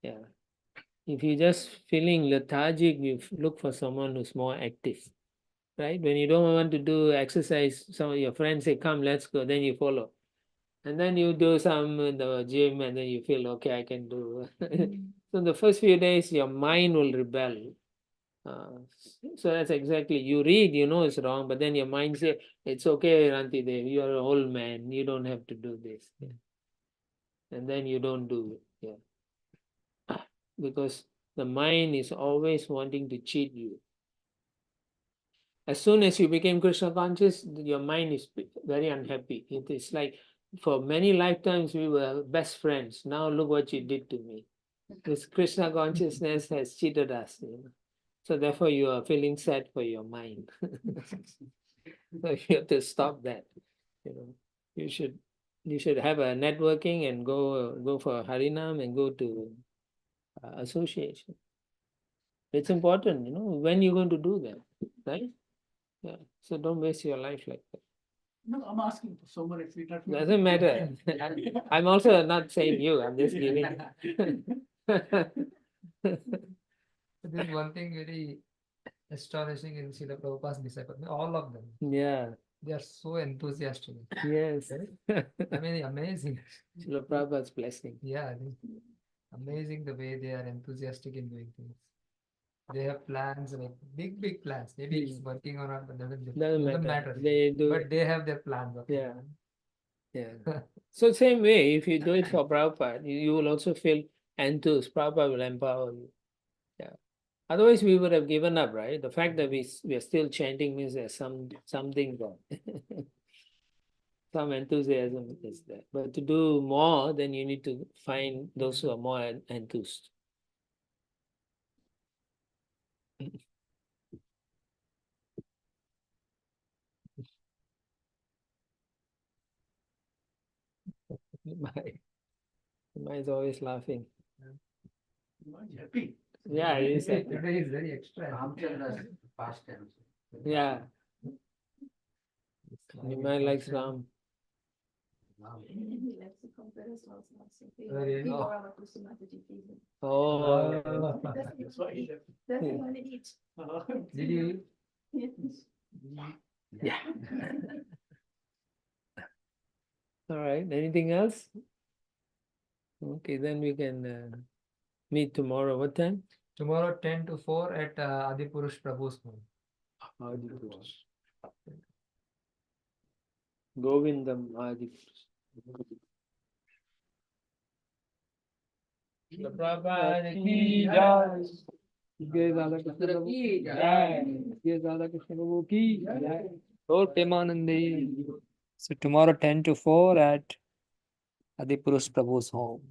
Yeah. If you're just feeling lethargic, you look for someone who's more active, right? When you don't want to do exercise, some of your friends say, come, let's go, then you follow. And then you do some in the gym and then you feel, okay, I can do. So the first few days, your mind will rebel. So that's exactly, you read, it's wrong, but then your mind says, it's okay, Rantidev, you're an old man, you don't have to do this. Yeah. And then you don't do it. Yeah. Because the mind is always wanting to cheat you. As soon as you became Krishna conscious, your mind is very unhappy. It is like, for many lifetimes we were best friends. Now look what you did to me. This Krishna consciousness has cheated us. So therefore you are feeling sad for your mind. So you have to stop that. You should have a networking and go for Harinam and go to association. It's important, when you're going to do that, right? Yeah. So don't waste your life like that. No, I'm asking for someone if we not. Doesn't matter. I'm also not saying you, I'm just giving. There's one thing very astonishing in Srila Prabhupada's disciples, all of them. Yeah. They are so enthusiastic. Yes. I mean, amazing. Srila Prabhupada's blessing. Yeah, amazing the way they are enthusiastic in doing things. They have plans, like big plans. Maybe it's working or not, but doesn't matter. They do. But they have their plans. Okay? Yeah. So same way, if you do it for Prabhupada, you will also feel enthused. Prabhupada will empower you. Yeah. Otherwise, we would have given up, right? The fact that we are still chanting means there's something wrong. Some enthusiasm is there. But to do more, then you need to find those who are more enthused. My is always laughing. Happy. Yeah, he is happy. Today is very extra. Ramchandra's pastime. Yeah, Nimai likes Ram. He likes to compare us also. Really? He Oh. wore our Krishna Mataji please. Oh, That's why he left. That's the only eat. Did you? yeah. All right. Anything else? Okay, then we can meet tomorrow. What time? Tomorrow 10 to 4 at Adipurush Prabhu's home. Govindam Adipurush. Prabhupada ki jai. Jai Radha Krishna Prabhu ki jai. Jai Radha Krishna Prabhu ki jai. Oh, Premanandi. So tomorrow 10 to 4 at Adipurush Prabhu's home.